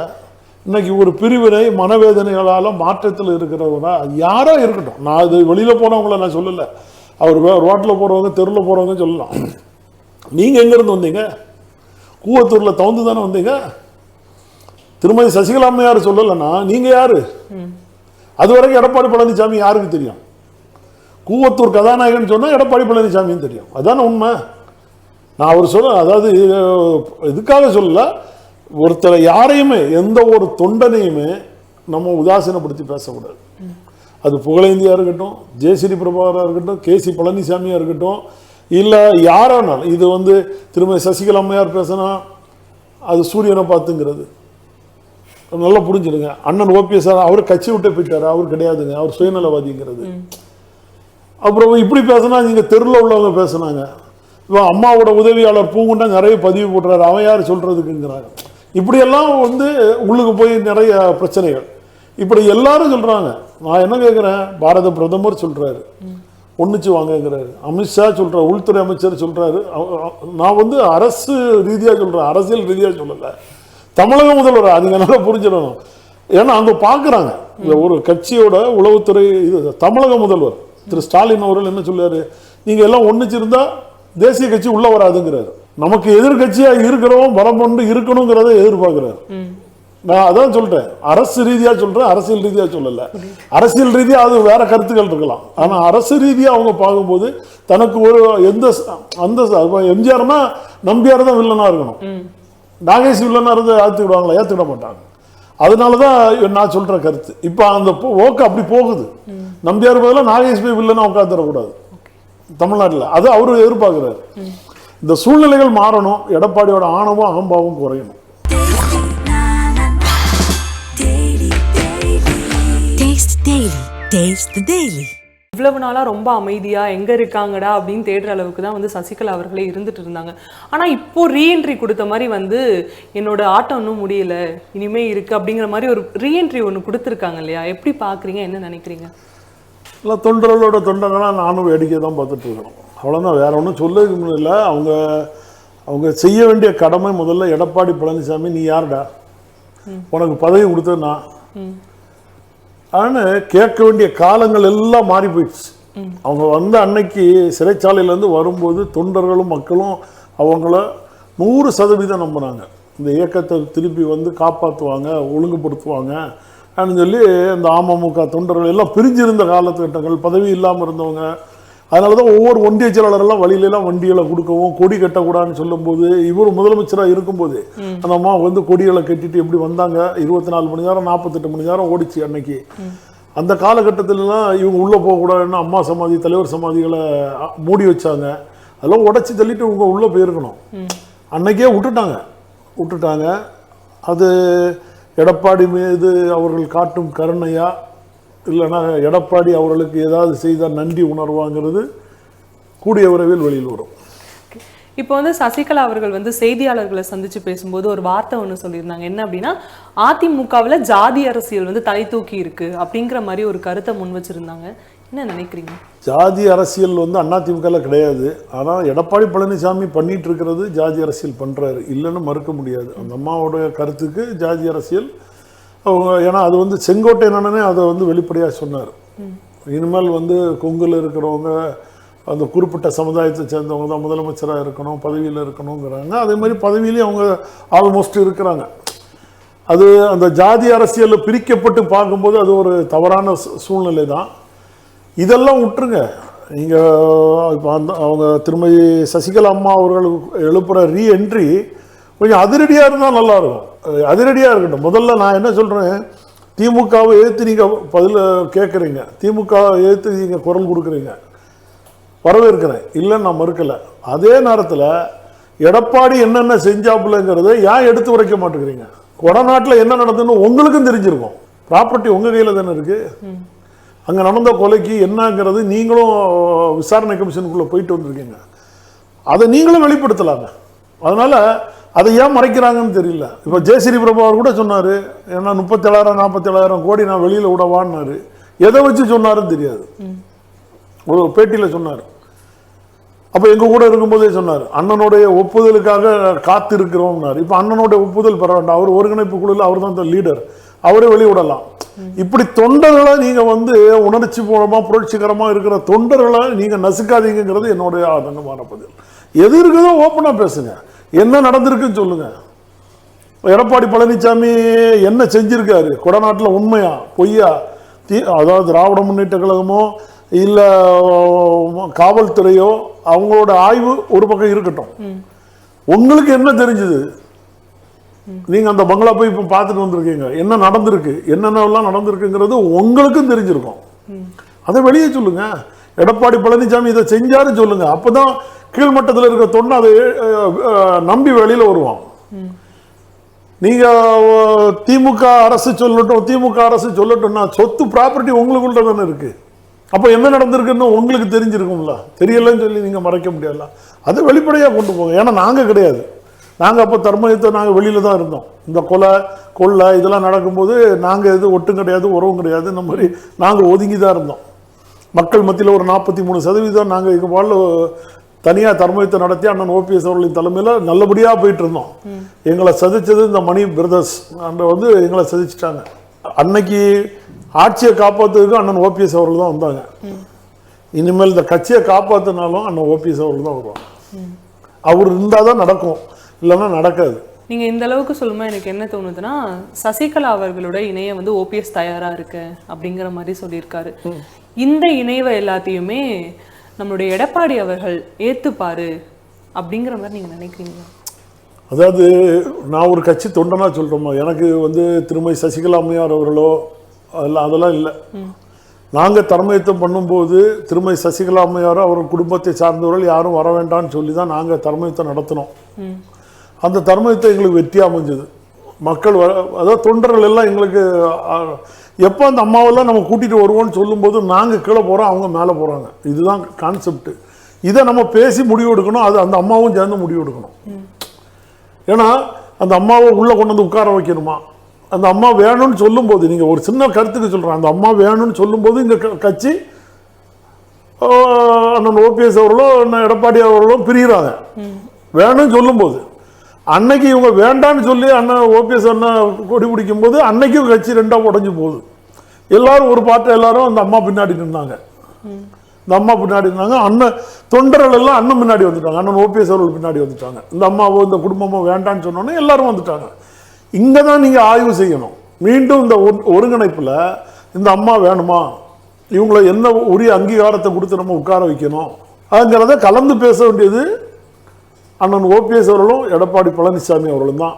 இன்னைக்கு ஒரு பிரிவினை மனவேதனைகளால் மாற்றத்தில் இருக்கிறவங்க யாரோ இருக்கட்டும், நான் இது வெளியில் போனவங்கள நான் சொல்லலை, அவர் ரோட்டில் போகிறவங்க தெருவில் போகிறவங்க சொல்லலாம். நீங்கள் எங்கேருந்து வந்தீங்க? கூவத்தூரில் தவுந்து தானே வந்தீங்க. திருமதி சசிகலா அம்மையார் சொல்லலைன்னா நீங்கள் யார்? அது வரைக்கும் எடப்பாடி பழனிசாமி யாருக்கு தெரியும்? கூவத்தூர் கதாநாயகன் சொன்னால் எடப்பாடி பழனிசாமின்னு தெரியும். அதான உண்மை. நான் அவர் சொல்ல, அதாவது இதுக்காக சொல்லல, ஒருத்தரை யாரையுமே எந்த ஒரு தொண்டனையுமே நம்ம உதாசீனப்படுத்தி பேசக்கூடாது. அது புகழேந்தியா இருக்கட்டும், ஜெயஸ்ரீ பிரபாகரா இருக்கட்டும், கே.சி. பழனிசாமியா இருக்கட்டும், இல்லை யாரானாலும். இது வந்து திருமதி சசிகலா அம்மையார் பேசினா அது சூரியனை பார்த்துங்கிறது நல்லா புரிஞ்சுடுங்க. அண்ணன் ஓபிஎஸ் அவர் கட்சி விட்டு போயிட்டாரு, அவர் கிடையாதுங்க, அவர் சுயநலவாதிங்கிறது. அப்புறம் இப்படி பேசினா நீங்கள் தெருவில் உள்ளவங்க பேசுனாங்க. இப்போ அம்மாவோட உதவியாளர் பூங்குண்டா நிறைய பதிவு போட்டுறாரு, அவன் யார் சொல்றதுக்குங்கிறாங்க. இப்படியெல்லாம் வந்து உள்ளுக்கு போய் நிறைய பிரச்சனைகள். இப்படி எல்லாரும் சொல்றாங்க. நான் என்ன கேட்குறேன், பாரத பிரதமர் சொல்றாரு ஒன்றுச்சு வாங்கங்கிறாரு, அமித்ஷா சொல்றாரு, உள்துறை அமைச்சர் சொல்றாரு. நான் வந்து அரசு ரீதியாக சொல்றேன், அரசியல் ரீதியாக சொல்லலை. தமிழக முதல்வர் அதுங்க நல்லா புரிஞ்சிடணும். ஏன்னா அங்கே பார்க்குறாங்க இந்த ஒரு கட்சியோட உளவுத்துறை இது. தமிழக முதல்வர் திரு ஸ்டாலின் அவர்கள் என்ன சொல்றாரு, நீங்கள் எல்லாம் ஒன்றுச்சிருந்தா தேசிய கட்சி உள்ள வராதுங்கிறாரு. நமக்கு எதிர்கட்சியாக இருக்கிறவங்க பலம் கொண்டு இருக்கணுங்கிறத எதிர்பார்க்கிறாரு. நான் அதான் சொல்றேன், அரசு ரீதியாக சொல்றேன், அரசியல் ரீதியாக சொல்லலை. அரசியல் ரீதியாக அது வேற கருத்துக்கள் இருக்கலாம், ஆனால் அரசு ரீதியாக அவங்க பார்க்கும்போது தனக்கு ஒரு எந்த அந்த எம்ஜிஆர்னா நம்பியார் தான் வில்லனா இருக்கணும், நாகேஷ் வில்லனா இருந்து ஏற்றுக்கிடுவாங்களா? ஏற்றுக்கிட மாட்டாங்க. அதனாலதான் நான் சொல்ற கருத்து. இப்ப அந்த ஓக்கு அப்படி போகுது. நம்பியார் பதிலாக நாகேஷ் போய் வில்லனா உட்காந்துடக்கூடாது தமிழ்நாட்டில், அது அவரு எதிர்பார்க்கிறாரு. இந்த சூழ்நிலைகள் மாறணும், எடப்பாடியோட ஆணவம் அகம்பாவம் குறையணும். இவ்வளவு நாளா ரொம்ப அமைதியா எங்க இருக்காங்கடா அப்படின்னு தேடுற அளவுக்கு தான் வந்து சசிகலா அவர்களே இருந்துட்டு இருந்தாங்க. ஆனா இப்போ ரீஎன்ட்ரி கொடுத்த மாதிரி வந்து என்னோட ஆட்டம் ஒன்றும் முடியல, இனிமே இருக்கு அப்படிங்கிற மாதிரி ஒரு ரீஎன்ட்ரி ஒன்று கொடுத்துருக்காங்க இல்லையா? எப்படி பாக்குறீங்க, என்ன நினைக்கிறீங்க? இல்லை, தொண்டர்களோட தொண்டர்களாக நானும் வேடிக்கை தான் பார்த்துட்டு இருக்கணும், அவ்வளோதான். வேற ஒன்றும் சொல்ல இல்லை. அவங்க செய்ய வேண்டிய கடமை முதல்ல, எடப்பாடி பழனிசாமி நீ யாருடா, உனக்கு பதவி கொடுத்தனா ஆனால் கேட்க வேண்டிய காலங்கள் எல்லாம் மாறி போயிடுச்சு. அவங்க வந்த அன்னைக்கு சிறைச்சாலையிலேருந்து வரும்போது தொண்டர்களும் மக்களும் அவங்கள 100% நம்பினாங்க. இந்த இயக்கத்தை திருப்பி வந்து காப்பாற்றுவாங்க, ஒழுங்குபடுத்துவாங்க அப்படின்னு சொல்லி அந்த அமமுக தொண்டர்கள் எல்லாம் பிரிஞ்சிருந்த காலகட்டங்கள், பதவி இல்லாமல் இருந்தவங்க. அதனால தான் ஒவ்வொரு ஒன்றிய செயலாளரெல்லாம் வழியிலெல்லாம் வண்டிகளை கொடுக்கவும், கொடி கட்டக்கூடாதுன்னு சொல்லும்போது, இவர் முதலமைச்சராக இருக்கும்போது அந்த அம்மா வந்து கொடிகளை கட்டிட்டு எப்படி வந்தாங்க. 24 மணி நேரம் 48 மணி நேரம் ஓடிச்சு அன்னைக்கு. அந்த காலகட்டத்திலலாம் இவங்க உள்ளே போகக்கூடாதுன்னு அம்மா சமாதி, தலைவர் சமாதிகளை மூடி வச்சாங்க. அதெல்லாம் உடச்சி தள்ளிட்டு இவங்க உள்ளே போயிருக்கணும். அன்னைக்கே விட்டுட்டாங்க. அது எடப்பாடி மீது அவர்கள் காட்டும் கருணையா, இல்லைன்னா எடப்பாடி அவர்களுக்கு ஏதாவது செய்தால் நன்றி உணர்வாங்கிறது கூடிய விரைவில் வெளியில் வரும். இப்போ வந்து சசிகலா அவர்கள் வந்து செய்தியாளர்களை சந்திச்சு பேசும்போது ஒரு வார்த்தை ஒன்று சொல்லியிருந்தாங்க. என்ன அப்படின்னா, அதிமுகவில் ஜாதி அரசியல் வந்து தலை தூக்கி இருக்கு அப்படிங்கிற மாதிரி ஒரு கருத்தை முன் வச்சிருந்தாங்க. என்ன நினைக்கிறீங்க? ஜாதி அரசியல் வந்து அதிமுகவில் கிடையாது. ஆனால் எடப்பாடி பழனிசாமி பண்ணிட்டு இருக்கிறது ஜாதி அரசியல் பண்ணுறாரு, இல்லைன்னு மறுக்க முடியாது. அந்த அம்மாவோட கருத்துக்கு ஜாதி அரசியல் அவங்க, ஏன்னா அது வந்து செங்கோட்டையனே அதை வந்து வெளிப்படையாக சொன்னார். இனிமேல் வந்து கொங்குல இருக்கிறவங்க அந்த குறிப்பிட்ட சமுதாயத்தை சேர்ந்தவங்க தான் முதலமைச்சராக இருக்கணும், பதவியில் இருக்கணுங்கிறாங்க. அதே மாதிரி பதவியிலையும் அவங்க ஆல்மோஸ்ட் இருக்கிறாங்க. அது அந்த ஜாதி அரசியலில் பிரிக்கப்பட்டு பார்க்கும்போது அது ஒரு தவறான சூழ்நிலை தான். இதெல்லாம் விட்டுருங்க. நீங்கள் இப்போ அவங்க திருமதி சசிகலா அம்மா அவர்கள் எழுப்புகிற ரீஎன்ட்ரி கொஞ்சம் அதிரடியாக இருந்தால் நல்லாயிருக்கும். அதிரடியாக இருக்கட்டும். முதல்ல நான் என்ன சொல்கிறேன், திமுகவை எதிர்த்து நீங்கள் பதில் கேட்குறீங்க, திமுகவை எதிர்த்து நீங்கள் குரல் கொடுக்குறீங்க, வரவேற்கிறேன், இல்லைன்னு நான் மறுக்கலை. அதே நேரத்தில் எடப்பாடி என்னென்ன செஞ்சாப்புலங்கிறத ஏன் எடுத்து உரைக்க மாட்டேங்கிறீங்க? கொடநாட்டில் என்ன நடந்ததுன்னு உங்களுக்கும் தெரிஞ்சிருக்கும். ப்ராப்பர்ட்டி உங்கள் கையில் தானே இருக்குது. அங்கே நடந்த கொலைக்கு என்னங்கிறது நீங்களும் விசாரணை கமிஷனுக்குள்ளே போயிட்டு வந்திருக்கீங்க. அதை நீங்களும் வெளிப்படுத்தலாங்க. அதனால் அதை ஏன் மறைக்கிறாங்கன்னு தெரியல. இப்போ ஜெயஸ்ரீ பிரபு அவர் கூட சொன்னார், ஏன்னா 37,000-47,000 கோடி நான் வெளியில் விடவான்னாரு. எதை வச்சு சொன்னாருன்னு தெரியாது. ஒரு பேட்டியில் சொன்னார். அப்போ எங்கள் கூட இருக்கும்போதே சொன்னார், அண்ணனுடைய ஒப்புதலுக்காக காத்து இருக்கிறோம்னாரு. இப்போ அண்ணனுடைய ஒப்புதல் பெற வேண்டாம், அவர் ஒருங்கிணைப்பு குழுவில் அவர் தான் லீடர், அவரே வெளிவிடலாம். இப்படி தொண்டர்களை நீங்கள் உணர்ச்சி பூர்வமாக புரட்சிகரமாக இருக்கிற தொண்டர்களை நீங்கள் நசுக்காதீங்கிறது என்னுடைய ஆதங்கமான பதில். எது இருக்குதோ ஓப்பனாக பேசுங்க, என்ன நடந்திருக்குன்னு சொல்லுங்க. எடப்பாடி பழனிசாமி என்ன செஞ்சிருக்காரு கொடநாட்டில், உண்மையா பொய்யா? அதாவது திராவிட முன்னேற்ற கழகமோ இல்லை காவல்துறையோ அவங்களோட ஆய்வு ஒரு பக்கம் இருக்கட்டும். உங்களுக்கு என்ன தெரிஞ்சது? நீங்க அந்த பங்களா போய் இப்போ பார்த்துட்டு வந்திருக்கீங்க, என்ன நடந்திருக்கு, என்னென்னலாம் நடந்திருக்குங்கிறது உங்களுக்கும் தெரிஞ்சிருக்கும். அதை வெளியே சொல்லுங்க. எடப்பாடி பழனிசாமி இதை செஞ்சாருன்னு சொல்லுங்க. அப்பதான் கீழ்மட்டத்தில் இருக்கிற தொண்டை அதை நம்பி வெளியில வருவான். நீங்க திமுக அரசு சொல்லட்டும்னா சொத்து ப்ராப்பர்ட்டி உங்களுக்குள்ள தானே இருக்கு. அப்போ என்ன நடந்திருக்குன்னு உங்களுக்கு தெரிஞ்சிருக்கும்ல. தெரியலன்னு சொல்லி நீங்க மறைக்க முடியாதுல்ல. அதை வெளிப்படையாக கொண்டு போங்க. ஏன்னா நாங்கள் கிடையாது, நாங்கள் அப்போ தர்மயுத்தை நாங்கள் வெளியில தான் இருந்தோம். இந்த கொள்ளை இதெல்லாம் நடக்கும்போது நாங்கள் எது ஒட்டும் கிடையாது, உறவும் கிடையாது, இந்த மாதிரி நாங்கள் ஒதுங்கி தான் இருந்தோம். மக்கள் மத்தியில் ஒரு 43% நாங்கள் எங்கள் வாழ்ல தனியாக தர்மயுத்தை நடத்தி அண்ணன் ஓபிஎஸ் அவர்களின் தலைமையில் நல்லபடியாக போயிட்டு இருந்தோம். எங்களை சதிச்சது இந்த மணி பிரதர்ஸ் எங்களை சதிச்சிட்டாங்க. அன்னைக்கு ஆட்சியை காப்பாற்றுறதுக்கு அண்ணன் ஓபிஎஸ் அவர்கள் தான் வந்தாங்க. இனிமேல் இந்த கட்சியை காப்பாற்றினாலும் அண்ணன் ஓபிஎஸ் அவர்கள் தான் வருவாங்க. அவர் இருந்தால் தான் நடக்கும், இல்லைன்னா நடக்காது. நீங்க இந்த அளவுக்கு சொல்லும்போது எனக்கு என்ன தோணுதுன்னா, சசிகலா அவர்களோட இணைய ஓபிஎஸ் தயாரா இருக்கு அப்படிங்கிற மாதிரி சொல்லியிருக்காரு. இந்த இணைவை எல்லாத்தையுமே நம்மளுடைய எடப்பாடி அவர்கள் ஏத்துப்பாரு அப்படிங்கிற மாதிரி நீங்க நினைக்கிறீங்களா? அதாவது நான் ஒரு கட்சி தொண்டனா சொல்றோமா, எனக்கு திருமதி சசிகலா அம்மையார் அவர்களோ அதெல்லாம் இல்லை. நாங்கள் தர்மயுத்தம் பண்ணும்போது திருமதி சசிகலா அம்மையாரோ அவர் குடும்பத்தை சார்ந்தவர்கள் யாரும் வர வேண்டாம்னு சொல்லி தான் நாங்கள் தர்மயுத்தம் நடத்தினோம். அந்த தர்மயுத்தம் எங்களுக்கு வெற்றியாக அமைஞ்சது. மக்கள் அதாவது தொண்டர்கள் எல்லாம் எங்களுக்கு எப்போ அந்த அம்மாவெல்லாம் நம்ம கூட்டிகிட்டு வருவோம்னு சொல்லும்போது நாங்கள் கீழே போகிறோம், அவங்க மேலே போகிறாங்க. இதுதான் கான்செப்ட். இதை நம்ம பேசி முடிவு எடுக்கணும். அது அந்த அம்மாவும் சேர்ந்து முடிவு எடுக்கணும். ஏன்னா அந்த அம்மாவை உள்ளே கொண்டு வந்து உட்கார வைக்கணுமா? அந்த அம்மா வேணும்னு சொல்லும்போது, நீங்கள் ஒரு சின்ன கருத்துக்கு சொல்கிறேன், அந்த அம்மா வேணும்னு சொல்லும்போது இந்த கட்சி அண்ணன் ஓபிஎஸ் அவர்களோ அண்ணன் எடப்பாடி அவர்களோ பிரிகிறாங்க. வேணும்னு சொல்லும்போது அன்னைக்கு இவங்க வேண்டான்னு சொல்லி அண்ணன் ஓபிஎஸ் அண்ணன் கொடி பிடிக்கும் போது அன்னைக்கும் கட்சி ரெண்டாக உடஞ்சி போகுது. எல்லாரும் ஒரு பாட்டை எல்லாரும் அந்த அம்மா பின்னாடி நின்னாங்க. இந்த அம்மா பின்னாடி இருந்தாங்க. அண்ணன் தொண்டர்கள் எல்லாம் அண்ணன் பின்னாடி வந்துட்டாங்க, அண்ணன் ஓபிஎஸ் அவர்கள் பின்னாடி வந்துட்டாங்க. இந்த அம்மாவோ இந்த குடும்பமோ வேண்டான்னு சொன்னோன்னே எல்லாரும் வந்துட்டாங்க. இங்கே தான் நீங்கள் ஆய்வு செய்யணும். மீண்டும் இந்த ஒருங்கிணைப்பில் இந்த அம்மா வேணுமா, இவங்களை என்ன உரிய அங்கீகாரத்தை கொடுத்து நம்ம உட்கார வைக்கணும் அதுங்கிறத கலந்து பேச வேண்டியது அண்ணன் ஓபிஎஸ் அவர்களும் எடப்பாடி பழனிசாமி அவர்களும் தான்.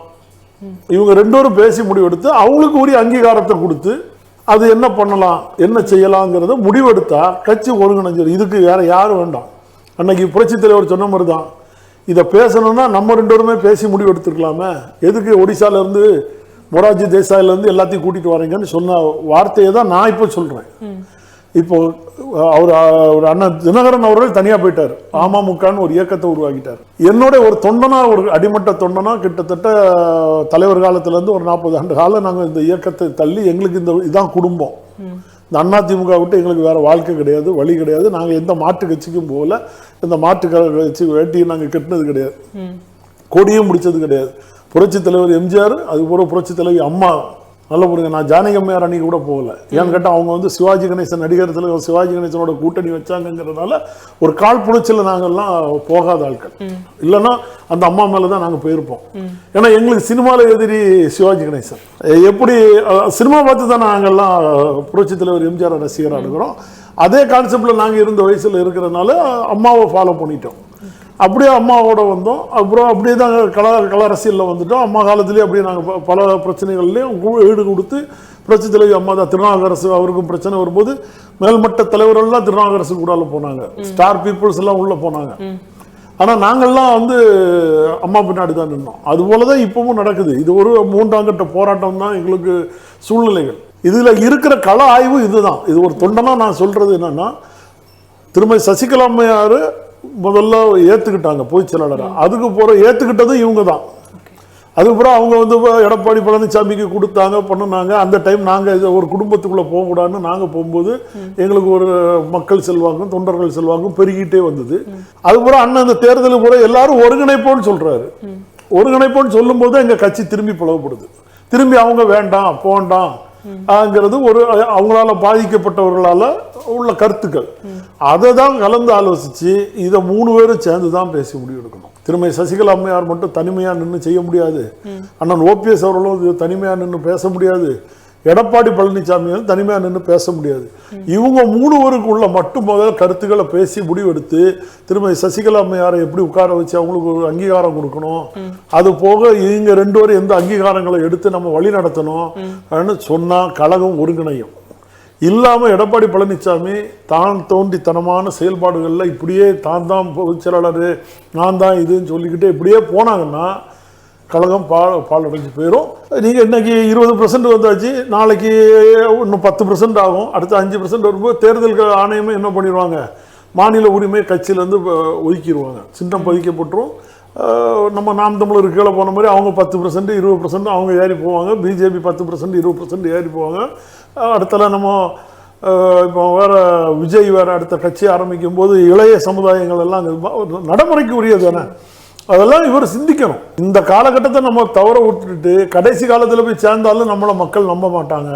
இவங்க ரெண்டோரும் பேசி முடிவெடுத்து அவங்களுக்கு உரிய அங்கீகாரத்தை கொடுத்து அது என்ன பண்ணலாம் என்ன செய்யலாங்கிறத முடிவெடுத்தா கட்சி ஒருங்கிணைஞ்சிடும். இதுக்கு வேற யாரும் வேண்டாம். அன்னைக்கு புரட்சி தலைவர் சொன்ன மாதிரி தான், இதை பேசணும்னா நம்ம ரெண்டோருமே பேசி முடிவு எடுத்துருக்கலாமே, எதுக்கு ஒடிசாலேருந்து மொரார்ஜி தேசாயிலேருந்து எல்லாத்தையும் கூட்டிகிட்டு வரீங்கன்னு சொன்ன வார்த்தையை தான் நான் இப்போ சொல்கிறேன். இப்போ அவர் அண்ணன் தினகரன் அவர்கள் தனியாக போயிட்டார், அமமுகன்னு ஒரு இயக்கத்தை உருவாக்கிட்டார். என்னோட ஒரு தொண்டனா, ஒரு அடிமட்ட தொண்டனா, கிட்டத்தட்ட தலைவர் காலத்திலேருந்து ஒரு 40 ஆண்டு காலம் நாங்கள் இந்த இயக்கத்தை தள்ளி எங்களுக்கு இந்த இதான் குடும்பம். இந்த அதிமுக விட்டு எங்களுக்கு வேற வாழ்க்கை கிடையாது, வழி கிடையாது. நாங்கள் எந்த மாற்று கட்சிக்கும் போகல, இந்த மாற்று கட்சி வேட்டியும் நாங்கள் கட்டினது கிடையாது, கொடியும் முடிச்சது கிடையாது. புரட்சி தலைவர் எம்ஜிஆர், அது போல புரட்சி தலைவி அம்மா நல்ல புரியுங்க. நான் ஜானகி அம்மையார் அன்னைக்கு கூட போகல. ஏன்னு கேட்டால் அவங்க வந்து சிவாஜி கணேசன் நடிகரத்தில் சிவாஜி கணேசனோட கூட்டணி வச்சாங்கிறதுனால ஒரு காழ்ப்புணர்ச்சியில் நாங்கள்லாம் போகாத ஆட்கள். இல்லைன்னா அந்த அம்மா மேலே தான் நாங்கள் போயிருப்போம். ஏன்னா எங்களுக்கு சினிமாவில் எதிரி சிவாஜி கணேசன். எப்படி சினிமா பார்த்து தான் நாங்கள்லாம் புரட்சி தலைவர் எம்ஜிஆர் ரசிகராக இருக்கிறோம். அதே கான்செப்டில் நாங்கள் இருந்த வயசில் இருக்கிறதுனால அம்மாவை ஃபாலோ பண்ணிட்டோம். அப்படியே அம்மாவோட வந்தோம். அப்புறம் அப்படியே தான் கல அரசியலில் வந்துட்டோம். அம்மா காலத்துலேயே அப்படியே நாங்கள் பல பிரச்சனைகள்லையும் ஈடு கொடுத்து புரட்சி தலைவி அம்மா தான். திருநாவுக்கரசு அவருக்கும் பிரச்சனை வரும்போது மேல்மட்ட தலைவர்கள்லாம் திருநாவுக்கரசு கூட போனாங்க. ஸ்டார் பீப்புள்ஸ் எல்லாம் உள்ளே போனாங்க. ஆனால் நாங்கள்லாம் வந்து அம்மா பின்னாடி தான் நின்னோம். அதுபோல தான் இப்பவும் நடக்குது. இது ஒரு 3ஆம் கட்ட போராட்டம் தான் எங்களுக்கு சூழ்நிலைகள். இதில் இருக்கிற கள ஆய்வு இதுதான். இது ஒரு தொண்டனா நான் சொல்கிறது என்னன்னா, திருமதி சசிகலா அம்மையார் முதல்ல ஏற்றுக்கிட்டாங்க பொதுச் செயலாளர். அதுக்கு ஏற்றுக்கிட்டதும் இவங்க தான். அதுக்கப்புறம் அவங்க வந்து எடப்பாடி பழனிசாமிக்கு கொடுத்தாங்க, பண்ணினாங்க. அந்த டைம் நாங்கள் ஒரு குடும்பத்துக்குள்ளே போகக்கூடாதுன்னு நாங்கள் போகும்போது எங்களுக்கு ஒரு மக்கள் செல்வாங்கும் தொண்டர்கள் செல்வாங்கும் பெருகிட்டே வந்தது. அதுக்கப்புறம் அண்ணன் அந்த தேர்தலுக்கு பிறகு எல்லாரும் ஒருங்கிணைப்போன்னு சொல்கிறாரு. ஒருங்கிணைப்போன்னு சொல்லும்போது எங்கள் கட்சி திரும்பி பிளவுபடுது. திரும்பி அவங்க வேண்டாம் போண்டாம் ங்கிறது ஒரு அவங்களால பாதிக்கப்பட்டவர்களால உள்ள கருத்துக்கள். அதை தான் கலந்து ஆலோசிச்சு இதை 3 பேரும் சேர்ந்து தான் பேசி முடிவு எடுக்கணும். திருமதி சசிகலா அம்மையார் மட்டும் தனிமையாக நின்று செய்ய முடியாது. அண்ணன் ஓபிஎஸ் அவர்களும் தனிமையாக நின்று பேச முடியாது. எடப்பாடி பழனிசாமியும் தனிமையாக நின்று பேச முடியாது. இவங்க 3 பேருக்குள்ள மட்டும் முதல்ல கருத்துக்களை பேசி முடிவெடுத்து திருமதி சசிகலா அம்மையாரை எப்படி உட்கார வச்சு அவங்களுக்கு ஒரு அங்கீகாரம் கொடுக்கணும். அது போக இவங்க 2 பேரும் எந்த அங்கீகாரங்களை எடுத்து நம்ம வழி நடத்தணும் சொன்னால் கழகம் ஒருங்கிணையும். இல்லாமல் எடப்பாடி பழனிசாமி தான் தோண்டித்தனமான செயல்பாடுகளில் இப்படியே தான் பொதுச் செயலாளர் நான் தான் இதுன்னு சொல்லிக்கிட்டே இப்படியே போனாங்கன்னா கழகம் பால் அடைஞ்சு போயிடும். நீங்கள் இன்னைக்கு 20% வந்தாச்சு, நாளைக்கு இன்னும் 10% ஆகும். அடுத்த 5% வரும்போது தேர்தல் ஆணையமே என்ன பண்ணிடுவாங்க, மாநில உரிமை கட்சியிலேருந்து ஒதுக்கிடுவாங்க. சின்னம் பதிக்கப்பட்டுரும். நம்ம நாம் தமிழருக்கு கீழே போன மாதிரி அவங்க 10% 20% அவங்க ஏறி போவாங்க. பிஜேபி 10% 20% ஏறி போவாங்க. அடுத்தல நம்ம இப்போ வேறு விஜய் வேறு அடுத்த கட்சி ஆரம்பிக்கும் போது இளைய சமுதாயங்கள் எல்லாம் நடைமுறைக்கு உரியது தானே. அதெல்லாம் இவர் சிந்திக்கணும். இந்த காலகட்டத்தை நம்ம தவற விட்டுட்டு கடைசி காலத்தில் போய் சேர்ந்தாலும் நம்மளை மக்கள் நம்ப மாட்டாங்க.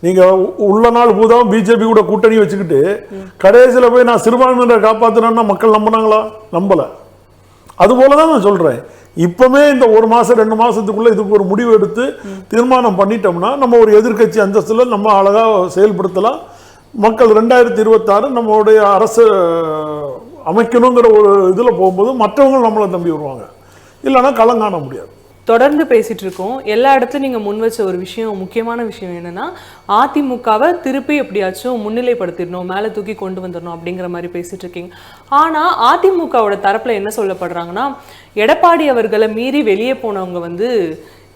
நீங்கள் உள்ள நாள் பூதாவும் பிஜேபி கூட கூட்டணி வச்சுக்கிட்டு கடைசியில் போய் நான் சிறுபான்மையினரை காப்பாற்றினேன்னா மக்கள் நம்பினாங்களா? நம்பலை. அதுபோல தான் நான் சொல்கிறேன். இப்போவே இந்த 1 மாதம் 2 மாதத்துக்குள்ளே இதுக்கு ஒரு முடிவு எடுத்து தீர்மானம் பண்ணிட்டோம்னா நம்ம ஒரு எதிர்கட்சி அந்தஸ்தில் நம்ம அழகாக செயல்படுத்தலாம். மக்கள் 2026 நம்மளுடைய அரசு அமைக்கணுங்கிற ஒரு இதில் போகும்போது மற்றவங்க நம்மளை நம்பி வருவாங்க. இல்லைன்னா களம் காண முடியாது. தொடர்ந்து பேசிட்டு இருக்கோம். எல்லா இடத்துலையும் நீங்கள் முன் வச்ச ஒரு விஷயம், முக்கியமான விஷயம் என்னன்னா, அதிமுகவை திருப்பி எப்படியாச்சும் முன்னிலைப்படுத்திடணும், மேலே தூக்கி கொண்டு வந்துடணும் அப்படிங்கிற மாதிரி பேசிட்டு இருக்கீங்க. ஆனால் அதிமுகவோட தரப்பில் என்ன சொல்லப்படுறாங்கன்னா, எடப்பாடி அவர்களை மீறி வெளியே போனவங்க வந்து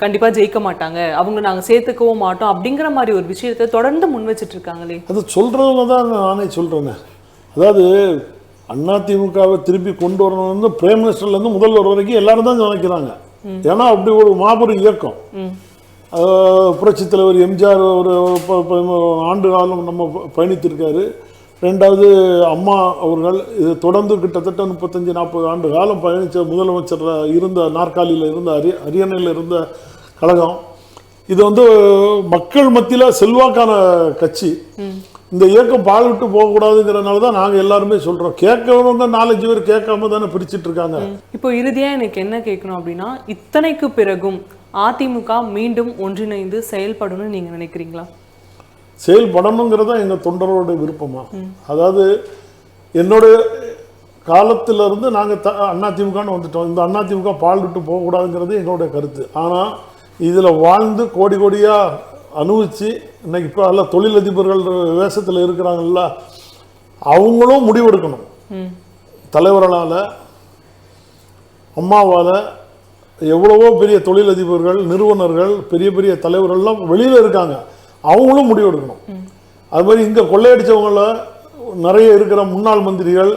கண்டிப்பாக ஜெயிக்க மாட்டாங்க, அவங்க நாங்கள் சேர்த்துக்கவும் மாட்டோம் அப்படிங்கிற மாதிரி ஒரு விஷயத்தை தொடர்ந்து முன் வச்சுட்டு இருக்காங்களே. அது சொல்கிறவங்க தான் நானே சொல்கிறேன்னு. அதாவது அதிமுகவை திருப்பி கொண்டு வரணும்னு பிரைம் மினிஸ்டர்லேருந்து முதல்வர் வரைக்கும் எல்லாரும் தான் நினைக்கிறாங்க. ஏன்னா அப்படி ஒரு மாபெரும் இயக்கம். புரட்சி தலைவர் எம்ஜிஆர் ஒரு ஆண்டு காலம் நம்ம பயணித்திருக்காரு. 2வது அம்மா அவர்கள் இது தொடர்ந்து கிட்டத்தட்ட 35-40 ஆண்டு காலம் பயணித்த முதலமைச்சர் இருந்த நாற்காலியில் இருந்த அரியணையில் இருந்த கழகம். இது வந்து மக்கள் மத்தியில் செல்வாக்கான கட்சி. இந்த இயக்கம் பால் விட்டு போகக்கூடாதுங்கிறதுனால தான் நாங்கள் எல்லாருமே சொல்கிறோம். கேட்கறவங்க 4-5 பேர் கேட்காம தானே பிரிச்சுட்டு இருக்காங்க. இப்போ இறுதியாக எனக்கு என்ன கேட்கணும் அப்படின்னா, இத்தனைக்கு பிறகும் அதிமுக மீண்டும் ஒன்றிணைந்து செயல்படணும்னு நீங்கள் நினைக்கிறீங்களா? செயல்படணுங்கிறதா எங்கள் தொண்டரோட விருப்பமா? அதாவது என்னுடைய காலத்திலிருந்து நாங்கள் அதிமுகன்னு வந்துட்டோம். இந்த அதிமுக பால் விட்டு போகக்கூடாதுங்கிறது எங்களுடைய கருத்து. ஆனால் இதில் வாழ்ந்து கோடி கோடியாக அனுபவிச்சு இன்னைக்கு இப்போ எல்லாம் தொழிலதிபர்கள் வேஷத்தில் இருக்கிறாங்கல்ல, அவங்களும் முடிவெடுக்கணும். தலைவர்களால் அம்மாவால் எவ்வளவோ பெரிய தொழிலதிபர்கள் நிறுவனர்கள் பெரிய பெரிய தலைவர்கள்லாம் வெளியில் இருக்காங்க, அவங்களும் முடிவெடுக்கணும். அது மாதிரி இங்கே கொள்ளையடித்தவங்கள நிறைய இருக்கிற முன்னாள் மந்திரிகள்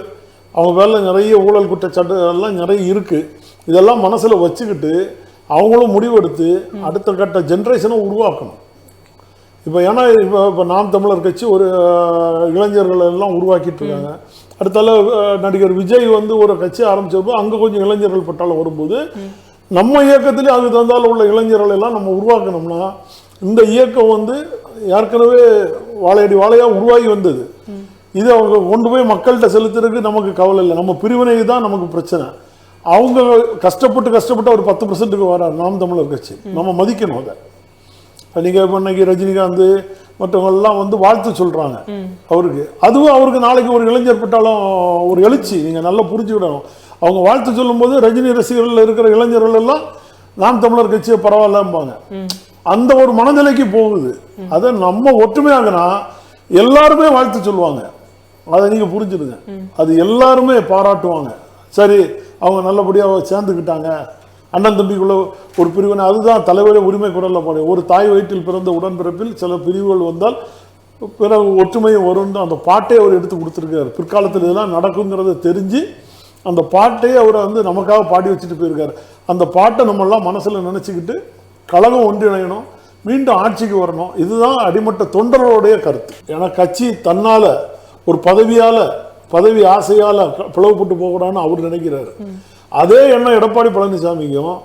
அவங்க வேலை நிறைய ஊழல் குற்றச்சாட்டு எல்லாம் நிறைய இருக்குது. இதெல்லாம் மனசில் வச்சுக்கிட்டு அவங்களும் முடிவெடுத்து அடுத்த கட்ட ஜென்ரேஷனை உருவாக்கணும். இப்போ ஏன்னா இப்போ நாம் தமிழர் கட்சி ஒரு இளைஞர்கள் எல்லாம் உருவாக்கிட்டு இருக்காங்க. அடுத்தால நடிகர் விஜய் வந்து ஒரு கட்சி ஆரம்பிச்சப்போ அங்கே கொஞ்சம் இளைஞர்கள் பட்டாலும் வரும்போது நம்ம இயக்கத்திலே அதுக்கு தந்தாலும் உள்ள இளைஞர்கள் எல்லாம் நம்ம உருவாக்கணும்னா இந்த இயக்கம் வந்து ஏற்கனவே வாழையடி வாழையா உருவாகி வந்தது. இது அவங்க கொண்டு போய் மக்கள்கிட்ட செலுத்துறதுக்கு நமக்கு கவலை இல்லை. நம்ம பிரிவினை தான் நமக்கு பிரச்சனை. அவங்க கஷ்டப்பட்டு ஒரு 10%க்கு வரார் நாம் தமிழர் கட்சி. நம்ம மதிக்கணும் அதை. நீங்கள் இன்னைக்கு ரஜினிகாந்த் மற்றவங்கெல்லாம் வந்து வாழ்த்து சொல்றாங்க அவருக்கு. அதுவும் அவருக்கு நாளைக்கு ஒரு இளைஞர் பட்டாலும் ஒரு எழுச்சி. நீங்கள் நல்லா புரிஞ்சுக்கிடணும். அவங்க வாழ்த்து சொல்லும் போது ரஜினி ரசிகர்கள் இருக்கிற இளைஞர்கள் எல்லாம் நாம் தமிழர் கட்சியை பரவாயில்லம்பாங்க. அந்த ஒரு மனநிலைக்கு போகுது. அதை நம்ம ஒற்றுமையாகனா எல்லாருமே வாழ்த்து சொல்லுவாங்க. அதை நீங்க புரிஞ்சுடுங்க. அது எல்லாருமே பாராட்டுவாங்க. சரி, அவங்க நல்லபடியாக சேர்ந்துக்கிட்டாங்க, அண்ணன் தம்பிக்குள்ள ஒரு பிரிவினை. அதுதான் தலைவரே உரிமை குரல்ல பாடு, ஒரு தாய் வயிற்றில் பிறந்த உடன்பிறப்பில் சில பிரிவுகள் வந்தால் பிறகு ஒற்றுமையும் வரும்னு அந்த பாட்டை அவர் எடுத்து கொடுத்துருக்காரு. பிற்காலத்தில் இதெல்லாம் நடக்குங்கிறத தெரிஞ்சு அந்த பாட்டையே அவரை வந்து நமக்காக பாடி வச்சுட்டு போயிருக்காரு. அந்த பாட்டை நம்மெல்லாம் மனசில் நினச்சிக்கிட்டு கழகம் ஒன்றிணையணும், மீண்டும் ஆட்சிக்கு வரணும். இதுதான் அடிமட்ட தொண்டர்களுடைய கருத்து. ஏன்னா கட்சி தன்னால் ஒரு பதவி ஆசையால் பிளவுபட்டு போகக்கூடாதுன்னு அவர் நினைக்கிறாரு. அதே எண்ணம் எடப்பாடி பழனிசாமிக்கும்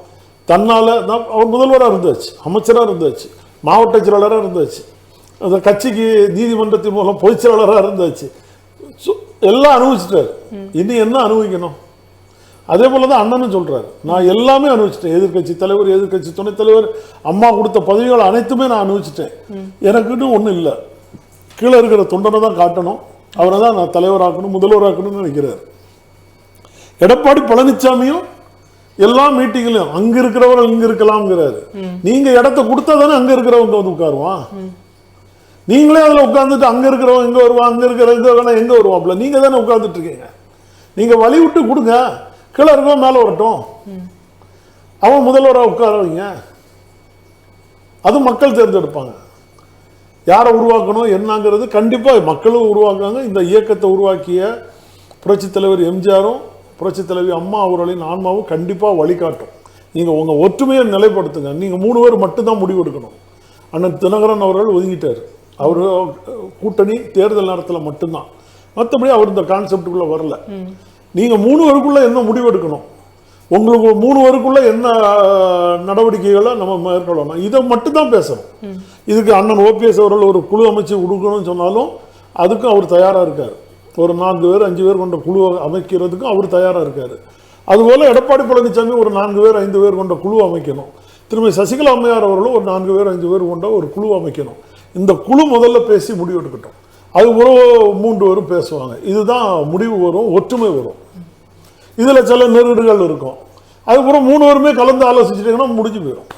தன்னால் அவர் முதல்வராக இருந்தாச்சு, அமைச்சராக இருந்தாச்சு, மாவட்ட செயலாளராக இருந்தாச்சு, அந்த கட்சிக்கு நீதிமன்றத்தின் மூலம் பொதுச் செயலாளராக இருந்தாச்சு, எல்லாம் அனுபவிச்சிட்டாரு. இனி என்ன அனுபவிக்கணும்? அதே போல தான் அண்ணனும் சொல்றாரு, நான் எல்லாமே அனுபவிச்சிட்டேன். எதிர்கட்சி தலைவர், எதிர்கட்சி துணைத் தலைவர், அம்மா கொடுத்த பதவிகள் அனைத்துமே நான் அனுபவிச்சிட்டேன். எனக்குன்னு ஒன்றும் இல்லை. கீழே இருக்கிற தொண்டனை தான் காட்டணும், அவரை தான் நான் தலைவராக்கணும், முதல்வராக்கணும்னு நினைக்கிறார். எடப்பாடி பழனிசாமியும் எல்லா மீட்டிங்லையும் அங்க இருக்கிறவர்கள் இங்க இருக்கலாம்ங்கிறாரு. நீங்க இடத்த கொடுத்தா தானே அங்க இருக்கிறவங்க வந்து உட்காருவான். நீங்களே அதில் உட்காந்துட்டு அங்க இருக்கிறவங்க எங்க வருவான், அங்க இருக்கிறவங்க எங்க வருவாப்ல, நீங்க தானே உட்கார்ந்துட்டு இருக்கீங்க. நீங்க வழி விட்டு கொடுங்க, கீழே இருக்கவன் மேல வரட்டும், அவன் முதல்வராக உட்கார வைங்க. அது மக்கள் தேர்ந்தெடுப்பாங்க. யாரை உருவாக்கணும் என்னங்கிறது கண்டிப்பா மக்களும் உருவாக்குறாங்க. இந்த இயக்கத்தை உருவாக்கிய புரட்சித் தலைவர் எம்ஜிஆரும் புரட்சித் தலைவி அம்மா அவர்களின் ஆன்மாவும் கண்டிப்பாக வழிகாட்டும். நீங்கள் உங்கள் ஒற்றுமையை நிலைப்படுத்துங்க. நீங்கள் 3 பேர் மட்டும்தான் முடிவு எடுக்கணும். அண்ணன் தினகரன் அவர்கள் ஒதுங்கிட்டார். அவர் கூட்டணி தேர்தல் நேரத்தில் மட்டும்தான், மற்றபடி அவர் இந்த கான்செப்டுக்குள்ளே வரல. நீங்கள் 3 பேருக்குள்ளே என்ன முடிவு எடுக்கணும், உங்களுக்கு 3 பேருக்குள்ள என்ன நடவடிக்கைகளை நம்ம மேற்கொள்ளணும், இதை மட்டும்தான் பேசணும். இதுக்கு அண்ணன் ஓபிஎஸ் அவர்கள் ஒரு குழு அமைச்சு கொடுக்கணும்னு சொன்னாலும் அதுக்கும் அவர் தயாராக இருக்கார். ஒரு 4 பேர் 5 பேர் கொண்ட குழு அமைக்கிறதுக்கும் அவர் தயாராக இருக்கார். அதுபோல் எடப்பாடி பழனிசாமி ஒரு 4 பேர் 5 பேர் கொண்ட குழு அமைக்கணும். திரும்ப சசிகலா அம்மையார் அவர்களும் ஒரு 4 பேர் 5 பேர் கொண்ட ஒரு குழு அமைக்கணும். இந்த குழு முதல்ல பேசி முடிவு எடுக்கட்டும். அது ஒரு 3 பேரும் பேசுவாங்க. இதுதான் முடிவு வரும், ஒற்றுமை வரும். இதில் சில நெருடுகள் இருக்கும். அதுக்கப்புறம் 3 பேருமே கலந்து ஆலோசிச்சிட்டிங்கன்னா முடிஞ்சு போயிடும்.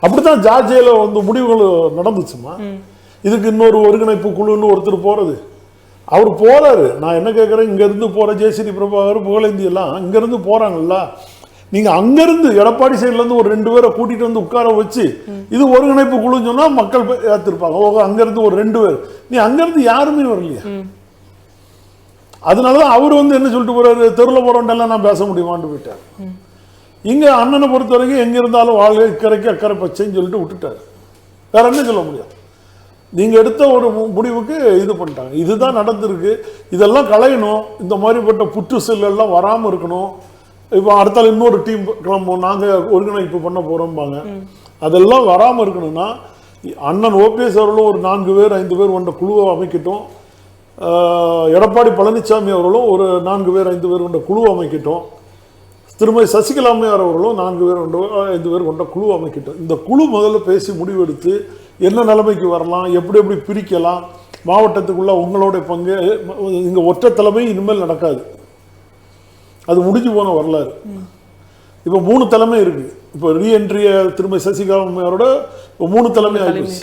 அப்படித்தான் ஜார்ஜியால வந்து முடிவுகள் நடந்துச்சுமா. இதுக்கு இன்னொரு ஒருங்கிணைப்பு குழுன்னு ஒருத்தர் போறது, அவர் போறாரு. நான் என்ன கேட்குறேன், இங்கேருந்து போகிற ஜெயஸ்ரீ பிரபாகர், புகழேந்தி எல்லாம் இங்கேருந்து போகிறாங்கல்ல, நீங்கள் அங்கேருந்து எடப்பாடி சைட்லேருந்து ஒரு 2 பேரை கூட்டிகிட்டு வந்து உட்கார வச்சு இது ஒருங்கிணைப்பு குழுன்னு சொன்னால் மக்கள் ஏற்றிருப்பாங்க. ஓ, அங்கேருந்து ஒரு 2 பேர், நீ அங்கேருந்து யாருமே வரலையா? அதனால தான் அவர் வந்து என்ன சொல்லிட்டு போறாரு, தெருவில் போகிறவன்டெல்லாம் நான் பேச முடியுமான்னு போயிட்டார். இங்கே அண்ணனை பொறுத்த வரைக்கும் எங்கே இருந்தாலும் வாழ்க்கை இக்கரைக்கு அக்கறை பச்சைன்னு சொல்லிட்டு விட்டுட்டார். வேற என்ன சொல்ல முடியும்? நீங்கள் எடுத்த ஒரு முடிவுக்கு இது பண்ணிட்டாங்க. இதுதான் நடந்திருக்கு. இதெல்லாம் களையணும். இந்த மாதிரிப்பட்ட புற்று செல்லாம் வராமல் இருக்கணும். இப்போ அடுத்தால இன்னொரு டீம் கிளம்பும், நாங்கள் ஒருங்கிணைப்பு பண்ண போகிறோம்பாங்க. அதெல்லாம் வராமல் இருக்கணும்னா அண்ணன் ஓபிஎஸ் அவர்களும் ஒரு 4 பேர் 5 பேர் கொண்ட குழுவை அமைக்கட்டும். எடப்பாடி பழனிசாமி அவர்களும் ஒரு 4 பேர் 5 பேர் கொண்ட குழு அமைக்கட்டும். திருமதி சசிகலா அம்மையார் அவர்களும் 4 பேர் 5 பேர் கொண்ட குழு அமைக்கட்டும். இந்த குழு முதல்ல பேசி முடிவெடுத்து என்ன நிலைமைக்கு வரலாம், எப்படி எப்படி பிரிக்கலாம், மாவட்டத்துக்குள்ள உங்களுடைய பங்கு. இங்கே ஒற்றை தலைமை இனிமேல் நடக்காது, அது முடிஞ்சு போன வரலாறு. இப்போ 3 தலைமை இருக்கு. இப்போ ரீஎன்ட்ரிய திருமதி சசிகலா அம்மையாரோட 3 தலைமை ஆகிடுச்சு.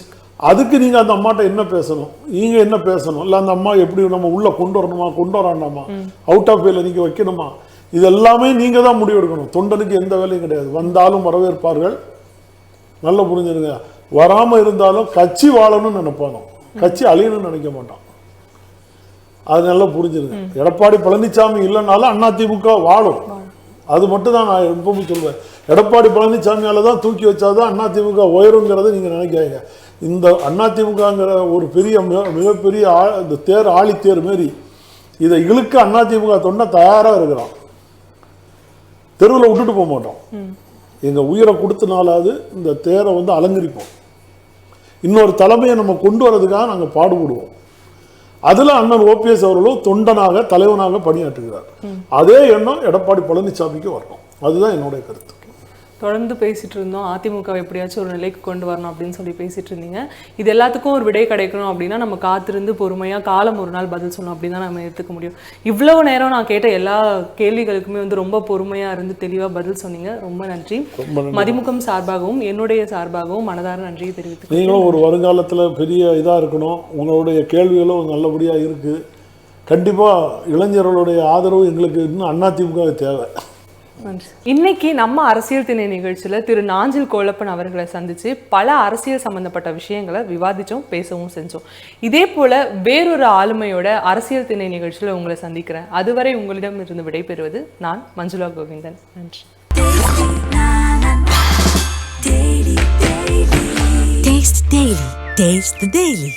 அதுக்கு நீங்கள் அந்த அம்மாட்ட என்ன பேசணும், நீங்கள் என்ன பேசணும், இல்லை அந்த அம்மா எப்படி நம்ம உள்ள கொண்டு வரணுமா, கொண்டு வராண்டாமா, அவுட் ஆஃப் வேல நீங்கள் வைக்கணுமா, இது எல்லாமே நீங்கள் தான் முடிவெடுக்கணும். தொண்டனுக்கு எந்த வேலையும் கிடையாது. வந்தாலும் வரவேற்பார்கள், நல்லா புரிஞ்சுருங்க. வராமல் இருந்தாலும் கட்சி வாழணும்னு நினைப்பானோ, கட்சி அழியணும்னு நினைக்க மாட்டான். அது நல்லா புரிஞ்சிருங்க. எடப்பாடி பழனிசாமி இல்லைனாலும் அதிமுக வாழும். அது மட்டும் தான் நான் எப்பவும் சொல்வேன். எடப்பாடி பழனிசாமியால தான் தூக்கி வச்சாதான் அதிமுக உயருங்கிறத நீங்கள் நினைக்காதீங்க. இந்த அதிமுகங்கிற ஒரு பெரிய மிகப்பெரிய இந்த தேர் ஆழித்தேர் மாரி இதை இழுக்க அதிமுக தொண்டை தயாராக இருக்கிறான். தெருவில் விட்டுட்டு போக மாட்டோம். எங்கள் உயிரை கொடுத்தனாலாவது இந்த தேரை வந்து அலங்கரிப்போம். இன்னொரு தலைமையை நம்ம கொண்டு வரதுக்காக நாங்கள் பாடுபடுவோம். அதுல அண்ணன் ஓபிஎஸ் அவர்களும் தொண்டனாக தலைவனாக பணியாற்றுகிறார். அதே எண்ணம் எடப்பாடி பழனிசாமிக்கு வரணும். அதுதான் என்னுடைய கருத்து. தொடர்ந்து பேசிட்டு இருந்தோம், அதிமுகவை எப்படியாச்சும் ஒரு நிலைக்கு கொண்டு வரணும் அப்படின்னு சொல்லி பேசிட்டு இருந்தீங்க. இது எல்லாத்துக்கும் ஒரு விடை கிடைக்கணும் அப்படின்னா நம்ம காத்திருந்து பொறுமையா காலம் ஒரு நாள் பதில் சொல்லணும் அப்படின்னு தான் நம்ம எடுத்துக்க முடியும். இவ்வளவு நேரம் நான் கேட்ட எல்லா கேள்விகளுக்குமே ரொம்ப பொறுமையா இருந்து தெளிவா பதில் சொன்னீங்க. ரொம்ப நன்றி. மதிமுகம் சார்பாகவும் என்னுடைய சார்பாகவும் மனதார நன்றியை தெரிவித்து, நீங்களும் ஒரு வருங்காலத்துல பெரிய இதா இருக்கணும். உங்களுடைய கேள்விகளும் நல்லபடியா இருக்கு. கண்டிப்பா இளைஞர்களுடைய ஆதரவு எங்களுக்கு இன்னும் அதிமுக தேவை. இன்னைக்கு நம்ம அரசியல் திணை நிகழ்ச்சியில திரு நாஞ்சில் கோலப்பன் அவர்களை சந்திச்சு பல அரசியல் சம்பந்தப்பட்ட விஷயங்களை விவாதிச்சோம், பேசவும் செஞ்சோம். இதே போல வேறொரு ஆளுமையோட அரசியல் திணை நிகழ்ச்சியில உங்களை சந்திக்கிறேன். அதுவரை உங்களிடம் இருந்து விடைபெறுவது நான் மஞ்சுளா கோவிந்தன். நன்றி. Taste Daily. Taste the Daily.